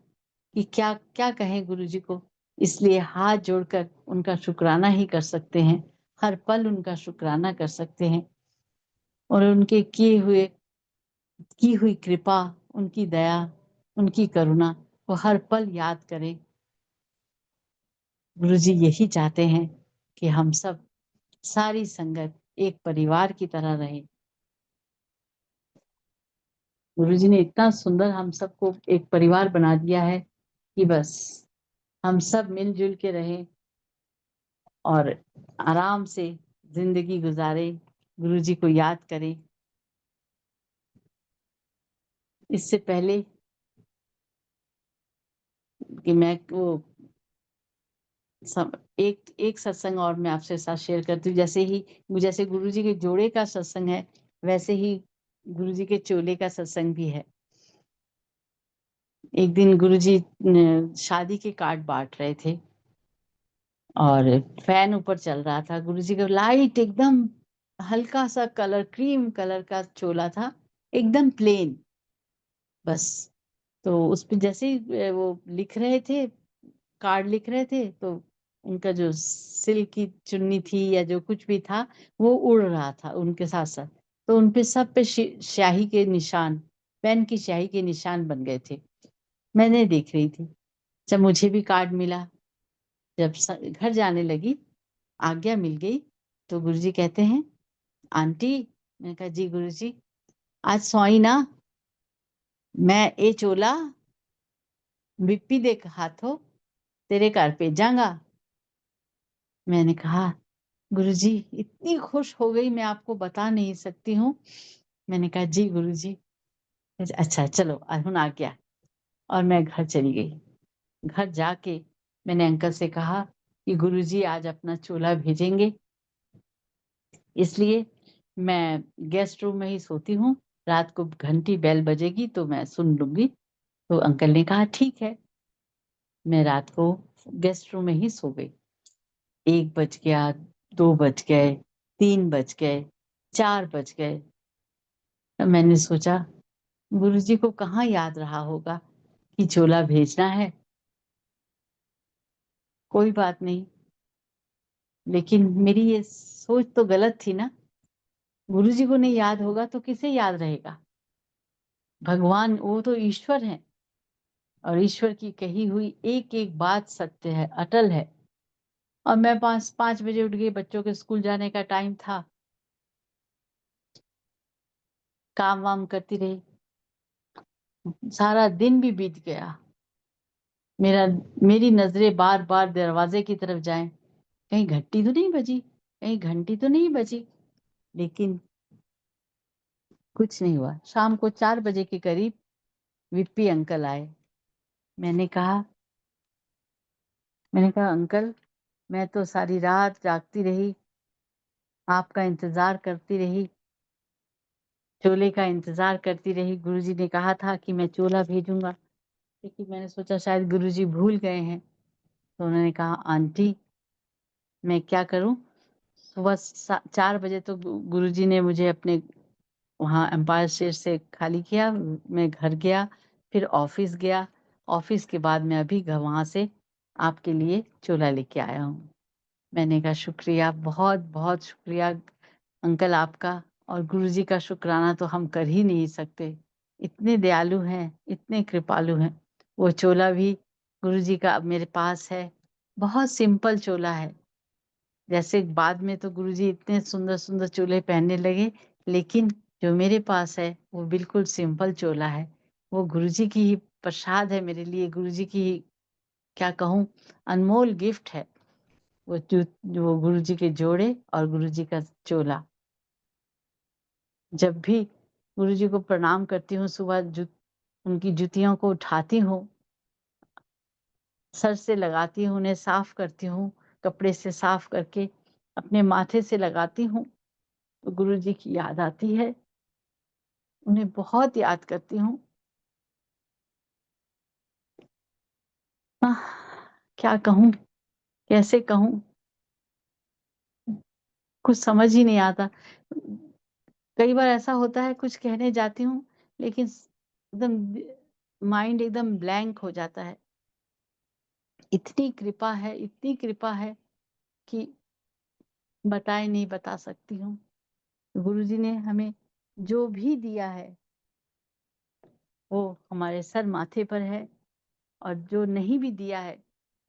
कि क्या क्या कहें गुरु जी को। इसलिए हाथ जोड़कर उनका शुक्राना ही कर सकते हैं, हर पल उनका शुक्राना कर सकते हैं और उनके की हुई कृपा, उनकी दया, उनकी करुणा को हर पल याद करें। गुरु जी यही चाहते हैं कि हम सब सारी संगत एक परिवार की तरह रहे। गुरुजी ने इतना सुंदर हम सबको एक परिवार बना दिया है कि बस हम सब मिलजुल के रहें और आराम से जिंदगी गुजारे, गुरुजी को याद करें। इससे पहले कि मैं वो एक एक सत्संग और मैं आपसे साथ शेयर करती हूँ। जैसे गुरुजी के जोड़े का सत्संग है, वैसे ही गुरुजी के चोले का सत्संग भी है। एक दिन गुरुजी शादी के कार्ड बांट रहे थे और फैन ऊपर चल रहा था। गुरुजी का लाइट एकदम हल्का सा कलर, क्रीम कलर का चोला था, एकदम प्लेन बस। तो उस पे जैसे ही वो लिख रहे थे, कार्ड लिख रहे थे, तो उनका जो सिल्क की चुन्नी थी या जो कुछ भी था वो उड़ रहा था उनके साथ साथ। तो उनपे सब पे स्याही के निशान, पेन की स्याही के निशान बन गए थे। मैंने देख रही थी। जब मुझे भी कार्ड मिला, जब घर जाने लगी, आज्ञा मिल गई, तो गुरुजी कहते हैं, आंटी। मैंने कहा जी गुरुजी, आज सोई ना, मैं ये चोला बिप्पी दे हाथों तेरे घर भेजांगा। मैंने कहा गुरुजी, इतनी खुश हो गई, मैं आपको बता नहीं सकती हूँ। मैंने कहा जी गुरुजी। अच्छा चलो हुन आ गया। और मैं घर चली गई। घर जाके मैंने अंकल से कहा कि गुरुजी आज अपना चोला भेजेंगे, इसलिए मैं गेस्ट रूम में ही सोती हूँ। रात को घंटी बेल बजेगी तो मैं सुन लूंगी। तो अंकल ने कहा ठीक है। मैं रात को गेस्ट रूम में ही सो गई। 1 बज गया, 2 बज गए, 3 बज गए, 4 बज गए। तो मैंने सोचा गुरुजी को कहाँ याद रहा होगा कि चोला भेजना है। कोई बात नहीं, लेकिन मेरी ये सोच तो गलत थी ना। गुरुजी को नहीं याद होगा तो किसे याद रहेगा। भगवान वो तो ईश्वर है और ईश्वर की कही हुई एक एक बात सत्य है, अटल है। और मैं 5 बजे उठ गई, बच्चों के स्कूल जाने का टाइम था। काम वाम करती रही, सारा दिन भी बीत गया। मेरी नजरें बार बार दरवाजे की तरफ जाएं, कहीं घंटी तो नहीं बजी, कहीं घंटी तो नहीं बजी, लेकिन कुछ नहीं हुआ। शाम को 4 बजे के करीब विप्पी अंकल आए। मैंने कहा अंकल, मैं तो सारी रात जागती रही, आपका इंतजार करती रही, चोले का इंतजार करती रही। गुरुजी ने कहा था कि मैं चोला भेजूंगा, लेकिन मैंने सोचा शायद गुरुजी भूल गए हैं। तो उन्होंने कहा आंटी, मैं क्या करूं। सुबह 4 बजे तो गुरुजी ने मुझे अपने वहाँ एम्पायर स्टेट से खाली किया। मैं घर गया, फिर ऑफिस गया। ऑफिस के बाद मैं अभी वहाँ से आपके लिए चोला लेके आया हूँ। मैंने कहा शुक्रिया, बहुत बहुत शुक्रिया अंकल आपका। और गुरुजी का शुक्राना तो हम कर ही नहीं सकते। इतने दयालु हैं, इतने कृपालु हैं। वो चोला भी गुरुजी का अब मेरे पास है। बहुत सिंपल चोला है। जैसे बाद में तो गुरुजी इतने सुंदर सुंदर चोले पहनने लगे, लेकिन जो मेरे पास है वो बिल्कुल सिंपल चोला है। वो गुरुजी की ही प्रसाद है मेरे लिए, गुरुजी की ही क्या कहूँ, अनमोल गिफ्ट है। वो गुरुजी के जोड़े और गुरुजी का चोला। जब भी गुरुजी को प्रणाम करती हूँ, सुबह उनकी जुतियों को उठाती हूँ, सर से लगाती हूँ, उन्हें साफ करती हूँ, कपड़े से साफ करके अपने माथे से लगाती हूँ, तो गुरुजी की याद आती है। उन्हें बहुत याद करती हूँ। क्या कहूँ, कैसे कहूँ? कुछ समझ ही नहीं आता। कई बार ऐसा होता है कुछ कहने जाती हूँ, लेकिन एकदम माइंड एकदम ब्लैंक हो जाता है। इतनी कृपा है कि बताए नहीं बता सकती हूँ। गुरुजी ने हमें जो भी दिया है, वो हमारे सर माथे पर है, और जो नहीं भी दिया है,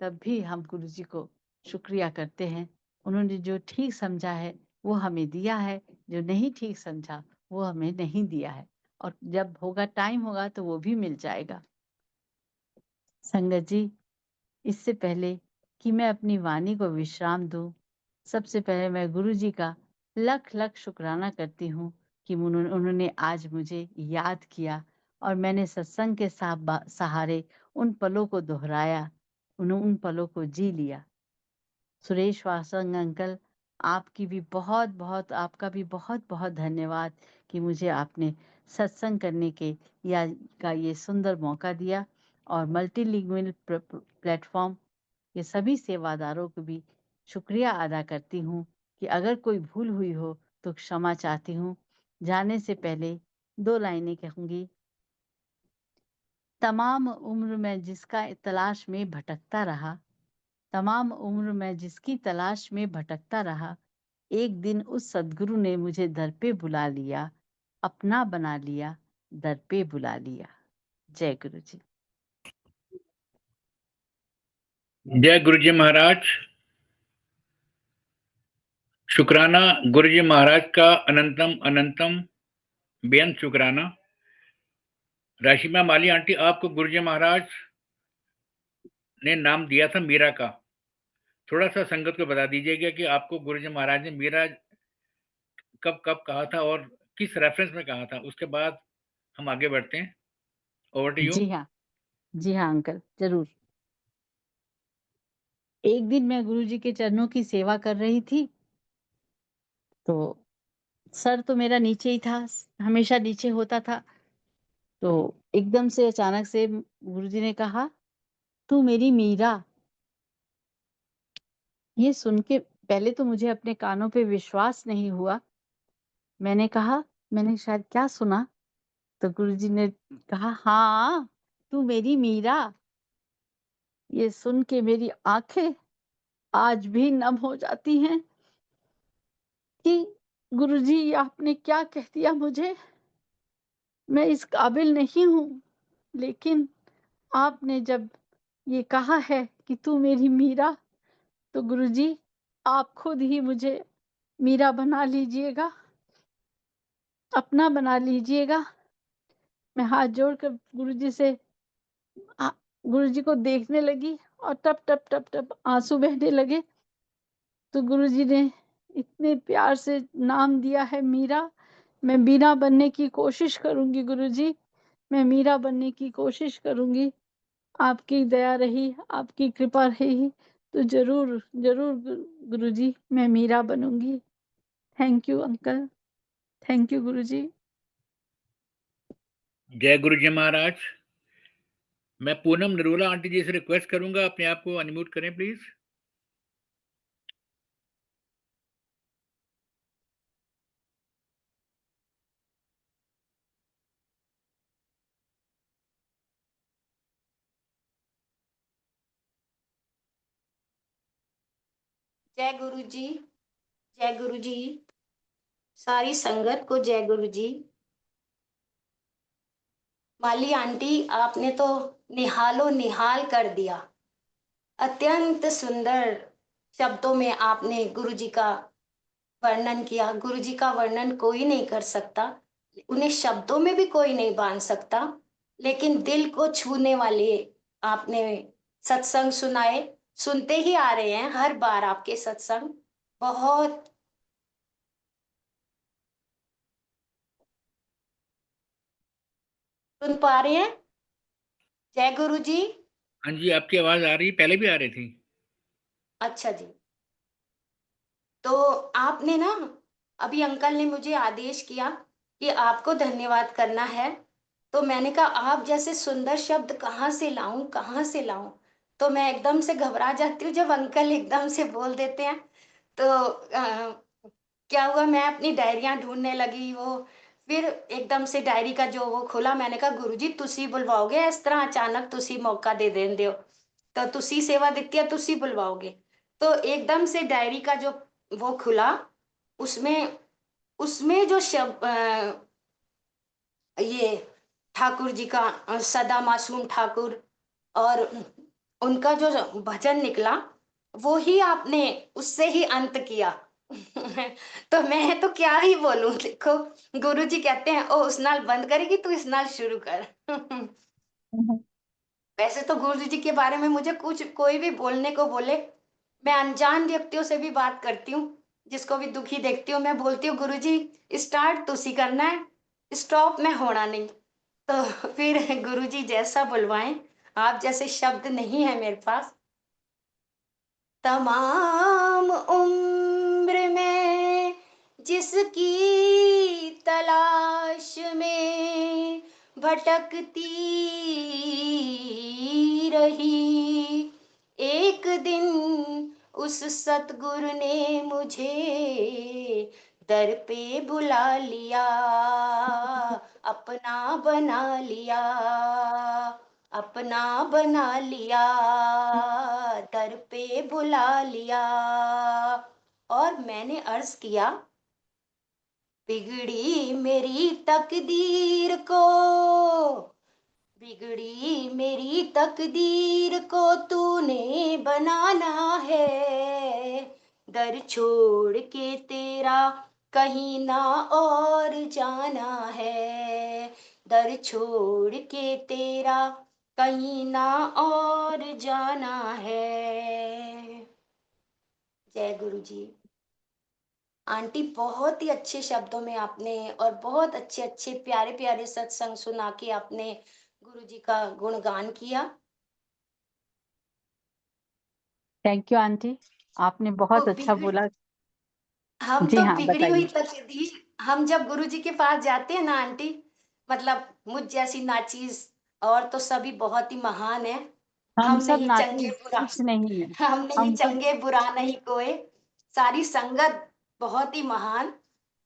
तब भी हम गुरुजी को शुक्रिया करते हैं। उन्होंने जो ठीक समझा है, वो हमें दिया है, जो नहीं ठीक समझा, वो हमें नहीं दिया है, और जब होगा टाइम होगा तो वो भी मिल जाएगा। संगत जी, इससे पहले कि मैं अपनी वाणी को विश्राम दूं, सबसे पहले मैं गुरुजी का लख लख शुक्राना करती हूँ कि उन्होंने आज मुझे याद किया, और मैंने सत्संग के सहारे उन पलों को दोहराया, उन पलों को जी लिया। सुरेश वासंग अंकल, आपका भी बहुत बहुत धन्यवाद कि मुझे आपने सत्संग करने का ये सुंदर मौका दिया, और मल्टीलिंगुअल प्लेटफॉर्म के सभी सेवादारों को भी शुक्रिया अदा करती हूँ कि अगर कोई भूल हुई हो तो क्षमा चाहती हूँ। जाने से पहले 2 लाइनें कहूँगी। तमाम उम्र मैं जिसका तलाश में भटकता रहा, तमाम उम्र मैं जिसकी तलाश में भटकता रहा, एक दिन उस सद्गुरु ने मुझे दर पे बुला लिया, अपना बना लिया, दर पे बुला लिया। जय गुरु जी। जय गुरु जी महाराज। शुक्राना गुरु जी महाराज का अनंतम अनंतम बेअंत शुक्राना। राशिमा माली आंटी, आपको गुरु जी महाराज ने नाम दिया था मीरा का। थोड़ा सा संगत को बता दीजिएगा कि आपको गुरु जी महाराज ने मीरा कब कब कहा था और किस रेफरेंस में कहा था। उसके बाद हम आगे बढ़ते हैं। Over to you. जी हाँ अंकल, जरूर। एक दिन मैं गुरुजी के चरणों की सेवा कर रही थी, तो सर तो मेरा नीचे ही था, हमेशा नीचे होता था। तो एकदम से अचानक से गुरुजी ने कहा, तू मेरी मीरा। ये सुन के पहले तो मुझे अपने कानों पे विश्वास नहीं हुआ। मैंने कहा, मैंने शायद क्या सुना? तो गुरुजी ने कहा, हाँ, तू मेरी मीरा। ये सुन के मेरी आंखें आज भी नम हो जाती हैं कि गुरुजी आपने क्या कह दिया मुझे। मैं इस काबिल नहीं हूँ, लेकिन आपने जब ये कहा है कि तू मेरी मीरा, तो गुरुजी आप खुद ही मुझे मीरा बना लीजिएगा, अपना बना लीजिएगा। मैं हाथ जोड़कर गुरुजी से गुरुजी को देखने लगी, और टप टप टप टप आंसू बहने लगे। तो गुरुजी ने इतने प्यार से नाम दिया है मीरा। मैं मीरा बनने की कोशिश करूंगी गुरुजी, मैं मीरा बनने की कोशिश करूंगी। आपकी दया रही, आपकी कृपा रही, तो जरूर जरूर गुरुजी मैं मीरा बनूंगी। Thank you uncle, thank you Guruji. जय गुरु जी महाराज। मैं पूनम नरूला आंटी जी से रिक्वेस्ट करूंगा, अपने आप को अनम्यूट करें प्लीज। जय गुरु जी, जय गुरु जी। सारी संगत को जय गुरु जी। माली आंटी, आपने तो निहालो निहाल कर दिया। अत्यंत सुंदर शब्दों में आपने गुरु जी का वर्णन किया। गुरु जी का वर्णन कोई नहीं कर सकता, उन्हें शब्दों में भी कोई नहीं बांध सकता, लेकिन दिल को छूने वाले आपने सत्संग सुनाए। सुनते ही आ रहे हैं हर बार आपके सत्संग। बहुत सुन पा रहे हैं। जय गुरु जी। हाँ जी, आपकी आवाज आ रही, पहले भी आ रही थी। अच्छा जी। तो आपने ना, अभी अंकल ने मुझे आदेश किया कि आपको धन्यवाद करना है, तो मैंने कहा आप जैसे सुंदर शब्द कहाँ से लाऊं, कहाँ से लाऊं। तो मैं एकदम से घबरा जाती हूँ जब अंकल एकदम से बोल देते हैं। तो क्या हुआ, मैं अपनी डायरियाँ ढूँढने लगी, वो फिर एकदम से डायरी का जो वो खोला, मैंने कहा गुरुजी तुसी बुलवाओगे इस तरह अचानक, तुसी मौका दे देंदे हो, तो तुसी सेवा दित्ती है, तुसी बुलवाओगे। तो एकदम से डायरी का जो वो खुला, उसमें उसमें जो ये ठाकुर जी का सदा मासूम ठाकुर और उनका जो भजन निकला, वो ही आपने उससे ही अंत किया। तो मैं तो क्या ही बोलूं, देखो गुरुजी कहते हैं ओ उस नाल बंद करेगी तू इस नाल शुरू कर। वैसे तो गुरुजी के बारे में मुझे कुछ कोई भी बोलने को बोले, मैं अनजान व्यक्तियों से भी बात करती हूँ, जिसको भी दुखी देखती हूँ मैं बोलती हूँ गुरुजी स्टार्ट तुसी करना है, स्टॉप मैं होना नहीं। तो फिर गुरुजी जैसा बुलवाएं, आप जैसे शब्द नहीं है मेरे पास। तमाम उम्र में जिसकी तलाश में भटकती रही, एक दिन उस सतगुरु ने मुझे दर पे बुला लिया, अपना बना लिया, अपना बना लिया, दर पे बुला लिया। और मैंने अर्ज किया, बिगड़ी मेरी तकदीर को, बिगड़ी मेरी तकदीर को तूने बनाना है, दर छोड़ के तेरा कहीं ना और जाना है, दर छोड़ के तेरा कहीं ना और जाना है। जय गुरु जी। आंटी बहुत ही अच्छे शब्दों में आपने और बहुत अच्छे अच्छे प्यारे प्यारे सत्संग सुना के आपने गुरु जी का गुणगान किया। थैंक यू आंटी, आपने तो बहुत अच्छा बोला। हम जी तो हाँ, बिगड़ी हुई बताइए। तकदीर, हम जब गुरु जी के पास जाते हैं ना आंटी, मतलब मुझ जैसी नाचीज, और तो सभी बहुत ही महान है, हम हम सब नहीं चंगे नाती बुरा, कुछ नहीं है। हम नहीं हम तो चंगे बुरा नहीं कोई, सारी संगत बहुत ही महान।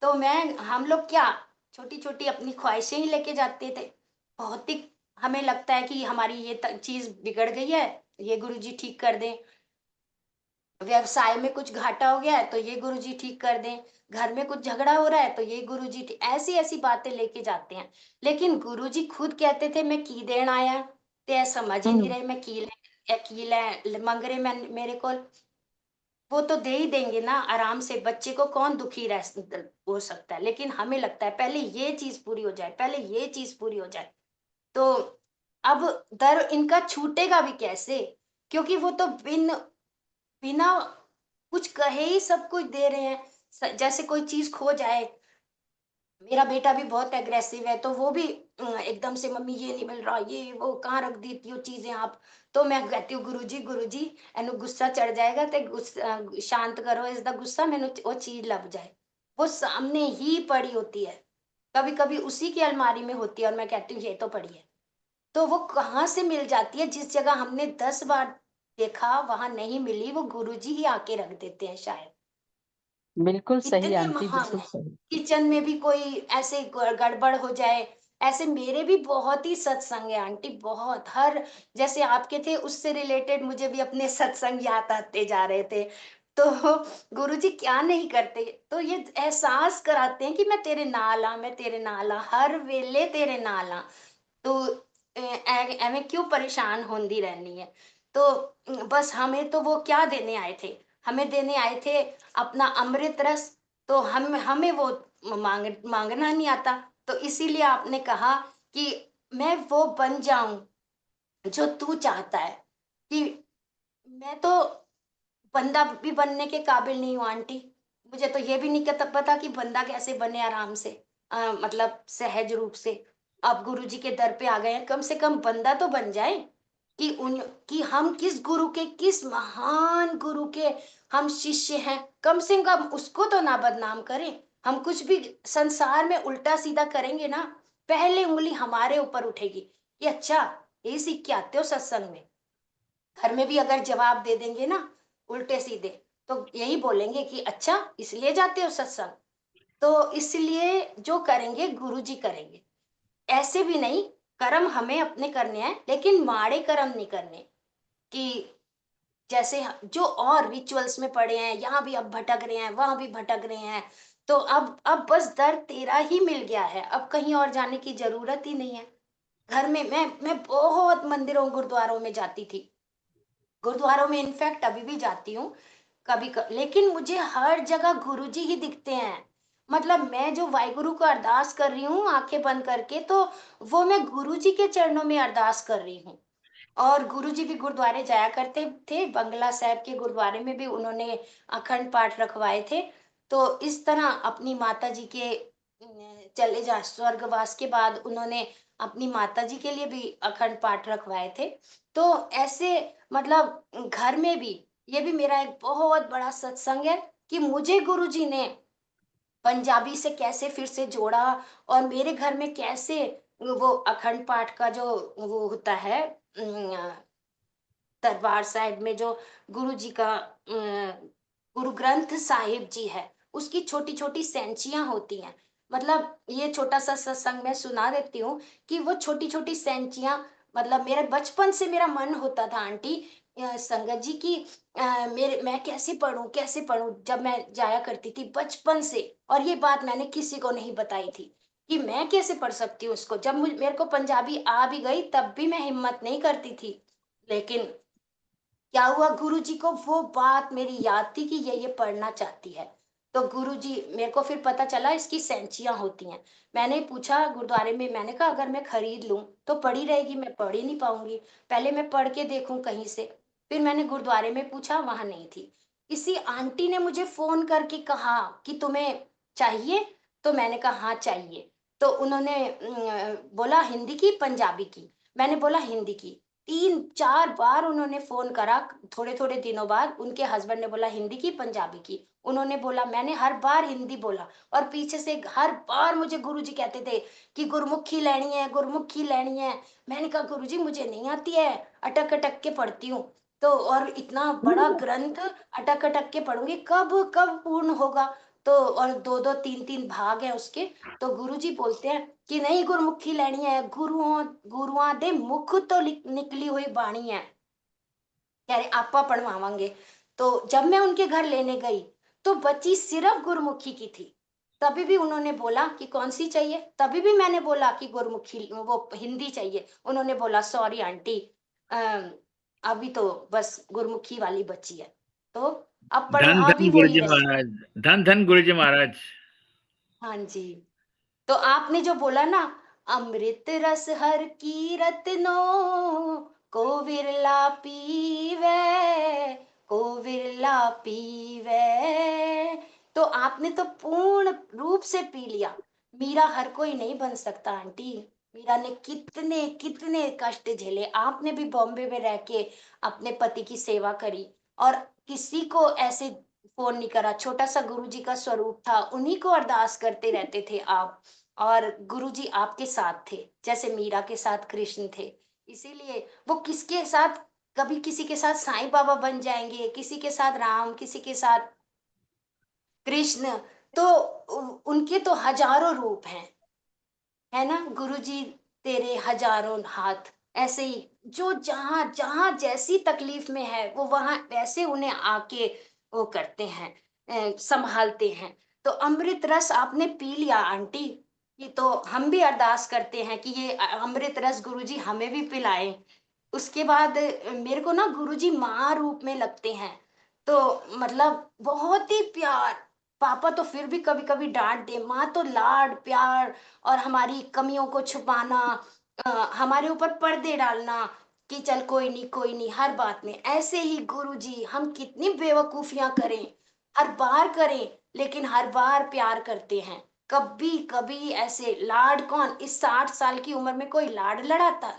तो मैं हम लोग क्या छोटी छोटी अपनी ख्वाहिशें ही लेके जाते थे, बहुत ही हमें लगता है कि हमारी ये चीज बिगड़ गई है, ये गुरुजी ठीक कर दें, व्यवसाय में कुछ घाटा हो गया है तो ये गुरुजी ठीक कर दें, घर में कुछ झगड़ा हो रहा है तो ये गुरुजी ऐसी ऐसी बातें लेके जाते हैं। लेकिन गुरुजी खुद कहते थे मैं की देन आया, ते समझ ही नहीं हम्म, रहे मैं की ले मंग रहे मैं मेरे को, वो तो दे ही देंगे ना आराम से, बच्चे को कौन दुखी रह हो सकता है, लेकिन हमें लगता है पहले ये चीज पूरी हो जाए, पहले ये चीज पूरी हो जाए। तो अब दर इनका छूटेगा भी कैसे, क्योंकि वो तो बिना कुछ कहे ही सब कुछ दे रहे हैं। जैसे कोई चीज खो जाए, मेरा बेटा भी बहुत एग्रेसिव है, तो वो भी एकदम से मम्मी ये नहीं मिल रहा, ये वो कहाँ रख देती हो चीजें आप। तो मैं कहती हूँ गुरु जी एनु गुस्सा चढ़ जाएगा ते गुस्सा शांत करो इसका गुस्सा, मैंने वो चीज लग जाए, वो सामने ही पड़ी होती है, कभी कभी उसी की अलमारी में होती है और मैं कहती हूँ ये तो पड़ी है, तो वो कहाँ से मिल जाती है, जिस जगह हमने 10 बार देखा वहां नहीं मिली, वो गुरुजी ही आके रख देते हैं शायद। बिल्कुल सही इतने आंटी, महान बिल्कुल है, सही। किचन में भी कोई ऐसे गड़बड़ हो जाए, ऐसे मेरे भी बहुत ही सत्संग है आंटी, बहुत हर जैसे आपके थे उससे रिलेटेड मुझे भी अपने सत्संग याद आते जा रहे थे। तो गुरुजी क्या नहीं करते, तो ये एहसास कराते हैं कि मैं तेरे नाल आ, मैं तेरे नाल आ, हर वेले तेरे नाल आ, तो एवें क्यों परेशान होंदी रहनी है। तो बस हमें तो वो क्या देने आए थे, हमें देने आए थे अपना अमृत रस, तो हम हमें वो मांगना नहीं आता। तो इसीलिए आपने कहा कि मैं वो बन जाऊं जो तू चाहता है, कि मैं तो बंदा भी बनने के काबिल नहीं हूँ आंटी, मुझे तो ये भी नहीं पता कि बंदा कैसे बने आराम से, मतलब सहज रूप से। अब गुरु जी के दर पे आ गए हैं, कम से कम बंदा तो बन जाए, कि उन कि हम किस गुरु के, किस महान गुरु के हम शिष्य हैं, कम से कम उसको तो ना बदनाम करें। हम कुछ भी संसार में उल्टा सीधा करेंगे ना, पहले उंगली हमारे ऊपर उठेगी कि अच्छा ये सीख के आते हो सत्संग में, घर में भी अगर जवाब दे देंगे ना उल्टे सीधे, तो यही बोलेंगे कि अच्छा इसलिए जाते हो सत्संग। तो इसलिए जो करेंगे गुरुजी करेंगे। ऐसे भी नहीं, कर्म हमें अपने करने हैं, लेकिन माड़े कर्म नहीं करने। कि जैसे जो और रिचुअल्स में पड़े हैं, यहाँ भी अब भटक रहे हैं, वहां भी भटक रहे हैं, तो अब बस दर तेरा ही मिल गया है, अब कहीं और जाने की जरूरत ही नहीं है। घर में मैं बहुत मंदिरों गुरुद्वारों में जाती थी, गुरुद्वारों में इनफैक्ट अभी भी जाती हूँ लेकिन मुझे हर जगह गुरुजी ही दिखते हैं। मतलब मैं जो वाहिगुरु को अरदास कर रही हूँ आंखें बंद करके, तो वो मैं गुरुजी के चरणों में अरदास कर रही हूँ। और गुरुजी भी गुरुद्वारे जाया करते थे, बंगला साहिब के गुरुद्वारे में भी उन्होंने अखंड पाठ रखवाए थे। तो इस तरह अपनी माता जी के चले जा स्वर्गवास के बाद उन्होंने अपनी माता जी के लिए भी अखंड पाठ रखवाए थे। तो ऐसे मतलब घर में भी ये भी मेरा एक बहुत बड़ा सत्संग है कि मुझे गुरुजी ने पंजाबी से कैसे फिर से जोड़ा, और मेरे घर में कैसे वो अखंड पाठ का जो वो होता है, दरबार साहिब में जो गुरु जी का गुरु ग्रंथ साहिब जी है, उसकी छोटी छोटी सेंचियां होती हैं। मतलब ये छोटा सा सत्संग मैं सुना देती हूँ कि वो छोटी छोटी सेंचियां, मतलब मेरे बचपन से मेरा मन होता था आंटी संगत जी की, मेरे मैं कैसे पढूं जब मैं जाया करती थी बचपन से। और ये बात मैंने किसी को नहीं बताई थी कि मैं कैसे पढ़ सकती हूँ उसको। जब मेरे को पंजाबी आ भी गई तब भी मैं हिम्मत नहीं करती थी। लेकिन क्या हुआ, गुरुजी को वो बात मेरी याद थी कि ये पढ़ना चाहती है। तो गुरुजी मेरे को फिर पता चला इसकी सेंचियां होती हैं। मैंने पूछा गुरुद्वारे में, मैंने कहा अगर मैं खरीद लूं तो पड़ी रहेगी, मैं पढ़ ही नहीं पाऊंगी, पहले मैं पढ़ के देखूं कहीं से। फिर मैंने गुरुद्वारे में पूछा, वहां नहीं थी। किसी आंटी ने मुझे फोन करके कहा कि तुम्हें चाहिए, तो मैंने कहा हाँ चाहिए। तो उन्होंने बोला हिंदी की पंजाबी की, मैंने बोला हिंदी की। 3-4 बार उन्होंने फ़ोन करा, थोड़े-थोड़े दिनों बाद उनके हस्बैंड ने बोला हिंदी की, पंजाबी की। उन्होंने बोला, मैंने हर बार हिंदी बोला, और पीछे से हर बार मुझे गुरुजी कहते थे कि गुरमुखी लेनी है, गुरमुखी लेनी है। मैंने कहा गुरुजी मुझे नहीं आती है, अटक-अटक के पढ़ती हूँ। तो और इतना बड़ा ग्रंथ अटक-अटक के पढ़ूँगी, कब कब पूर्ण होगा? तो और 2-2 3-3 भाग हैं उसके। तो गुरुजी बोलते हैं कि नहीं गुरमुखी लेनी है, गुरुआं दे मुख तो निकली हुई बाणी है, कह रहे आपा पढ़वावांगे। तो जब मैं उनके घर लेने गई तो बच्ची सिर्फ गुरमुखी की थी। तभी भी उन्होंने बोला कि कौन सी चाहिए, तभी भी मैंने बोला कि गुरमुखी वो हिंदी चाहिए। उन्होंने बोला सॉरी आंटी, अभी तो बस गुरमुखी वाली बच्ची है। तो अब धन पढ़वा धन भी वही गुरुजी रहे। महाराज, धन धन गुरुजी महाराज। हाँ जी। तो आपने जो बोला ना, अमृत रस हर कीरत नो, को विरला पीवे, को विरला पीवे। तो आपने तो पूर्ण रूप से पी लिया। मीरा हर कोई नहीं बन सकता आंटी। मीरा ने कितने कितने कष्ट झेले, आपने भी बॉम्बे में रह के अपने पति की सेवा करी, और किसी को ऐसे फोन नहीं करा। छोटा सा गुरुजी का स्वरूप था, उन्हीं को अरदास करते रहते थे आप। और गुरुजी आपके साथ थे, जैसे मीरा के साथ कृष्ण थे। इसीलिए वो किसके साथ, कभी किसी के साथ साईं बाबा बन जाएंगे, किसी के साथ राम, किसी के साथ कृष्ण। तो उनके तो हजारों रूप हैं, है ना गुरुजी, तेरे हजारों हाथ। ऐसे ही जो जहां जहां जैसी तकलीफ में है वो वहां वैसे उन्हें आके वो करते हैं, संभालते हैं। तो अमृत रस आपने पी लिया आंटी। ये तो हम भी अरदास करते हैं कि ये अमृत रस गुरुजी हमें भी पिलाएं। उसके बाद मेरे को ना गुरुजी माँ रूप में लगते हैं। तो मतलब बहुत ही प्यार। पापा तो फिर भी कभी कभी डांट दे, माँ तो लाड प्यार, और हमारी कमियों को छुपाना, हमारे ऊपर पर्दे डालना कि चल कोई नहीं हर बात में। ऐसे ही गुरुजी हम कितनी बेवकूफियां करें, हर बार करें, लेकिन हर बार प्यार करते हैं। कभी कभी ऐसे लाड कौन, इस 60 साल की उम्र में कोई लाड लड़ाता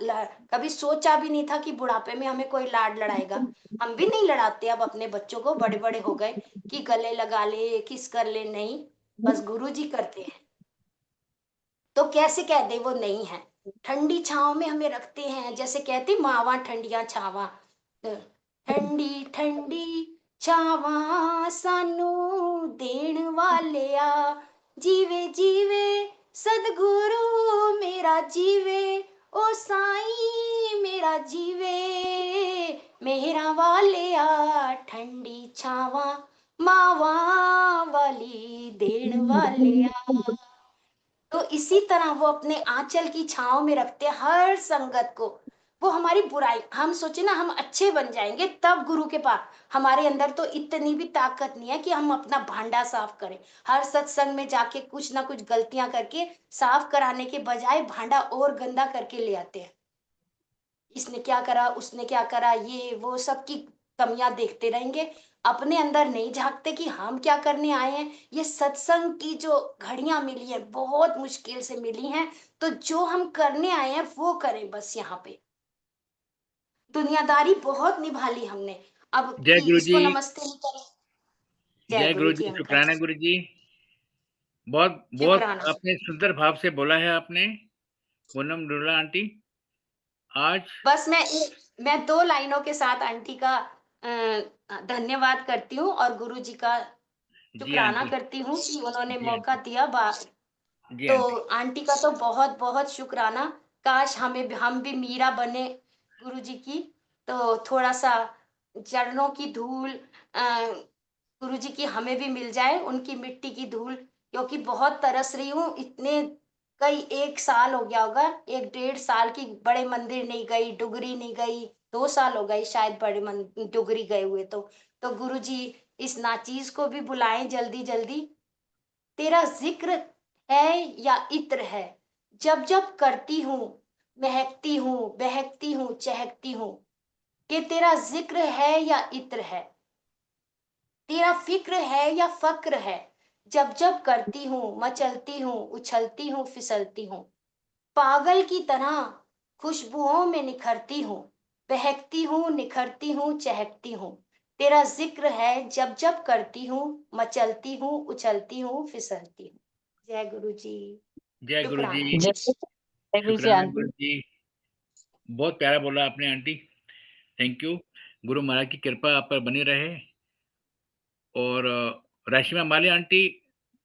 कभी सोचा भी नहीं था कि बुढ़ापे में हमें कोई लाड लड़ाएगा। हम भी नहीं लड़ाते अब अपने बच्चों को, बड़े बड़े हो गए कि गले लगा ले किस कर ले, नहीं, बस गुरुजी करते हैं। तो कैसे कह दे वो नहीं है। ठंडी छांव में हमें रखते हैं, जैसे कहते मावा ठंडियां छावा। ठंडी ठंडी छावां सानू देण वालिया, जीवे जीवे सदगुरु मेरा जीवे, ओ साईं मेरा जीवे, मेरा वालिया ठंडी छावां मावां वाली देण वालिया। तो इसी तरह वो अपने आंचल की छांव में रखते हैं हर संगत को। वो हमारी बुराई, हम सोचे ना हम अच्छे बन जाएंगे तब गुरु के पास, हमारे अंदर तो इतनी भी ताकत नहीं है कि हम अपना भांडा साफ करें। हर सत्संग में जाके कुछ ना कुछ गलतियां करके साफ कराने के बजाय भांडा और गंदा करके ले आते हैं। इसने क्या करा, उसने क्या करा, ये वो सबकी कमियां देखते रहेंगे, अपने अंदर नहीं झांकते कि हम क्या करने आए हैं। ये सत्संग की जो घड़ियां मिली है बहुत मुश्किल से मिली हैं, तो जो हम करने आए हैं वो करें बस। यहाँ पे दुनियादारी बहुत निभा ली हमने, अब जय कि गुरु जी। इसको नमस्ते नहीं करें। जय जय गुरु गुरु जी जी, अंकल, शुक्राना गुरु जी। बहुत बहुत शुक्राना। आपने सुंदर भाव से बोला है आपने, पूनम डोला आंटी। आज बस मैं 2 लाइनों के साथ आंटी का धन्यवाद करती हूँ और गुरु जी का जी शुक्राना आंटी, करती हूँ कि उन्होंने जी मौका आंटी, दिया। जी तो आंटी। आंटी का तो बहुत बहुत शुक्राना। काश हम भी मीरा बने गुरु जी की, तो थोड़ा सा चरणों की धूल गुरु जी की हमें भी मिल जाए, उनकी मिट्टी की धूल, क्योंकि बहुत तरस रही हूँ। इतने कई 1 साल हो गया होगा, 1 डेढ़ साल की बड़े मंदिर नहीं गई, डुगरी नहीं गई, 2 साल हो गए शायद बड़े डुगरी गए हुए। तो गुरु जी इस नाचीज को भी बुलाएं जल्दी जल्दी। तेरा जिक्र है या इत्र है, जब जब करती हूँ महकती हूँ बहकती हूँ चहकती हूँ, कि तेरा जिक्र है या इत्र है, तेरा फिक्र है या फक्र है, जब जब करती हूँ मचलती हूँ उछलती हूँ फिसलती हूँ, पागल की तरह खुशबुओं में निखरती हूँ, बहकती हूँ निखरती हूँ चहकती हूँ, तेरा जिक्र है जब जब करती हूँ मचलती हूँ उछलती हूँ फिसलती हूँ। जय गुरु जी, जय गुरु जी, शुक्राना। जय गुरु जी शुक्राना आंटी। गुरु जी। बहुत प्यारा बोला आपने aunty, thank you. Guru Maharaj की कृपा आप पर बनी रहे। और राशिमा माली आंटी,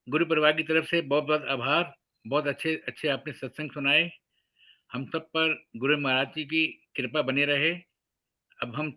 गुरु परिवार की तरफ से बहुत बहुत आभार। बहुत अच्छे अच्छे आपने सत्संग सुनाए। हम सब पर गुरु महाराज जी की कृपा बनी रहे। अब हम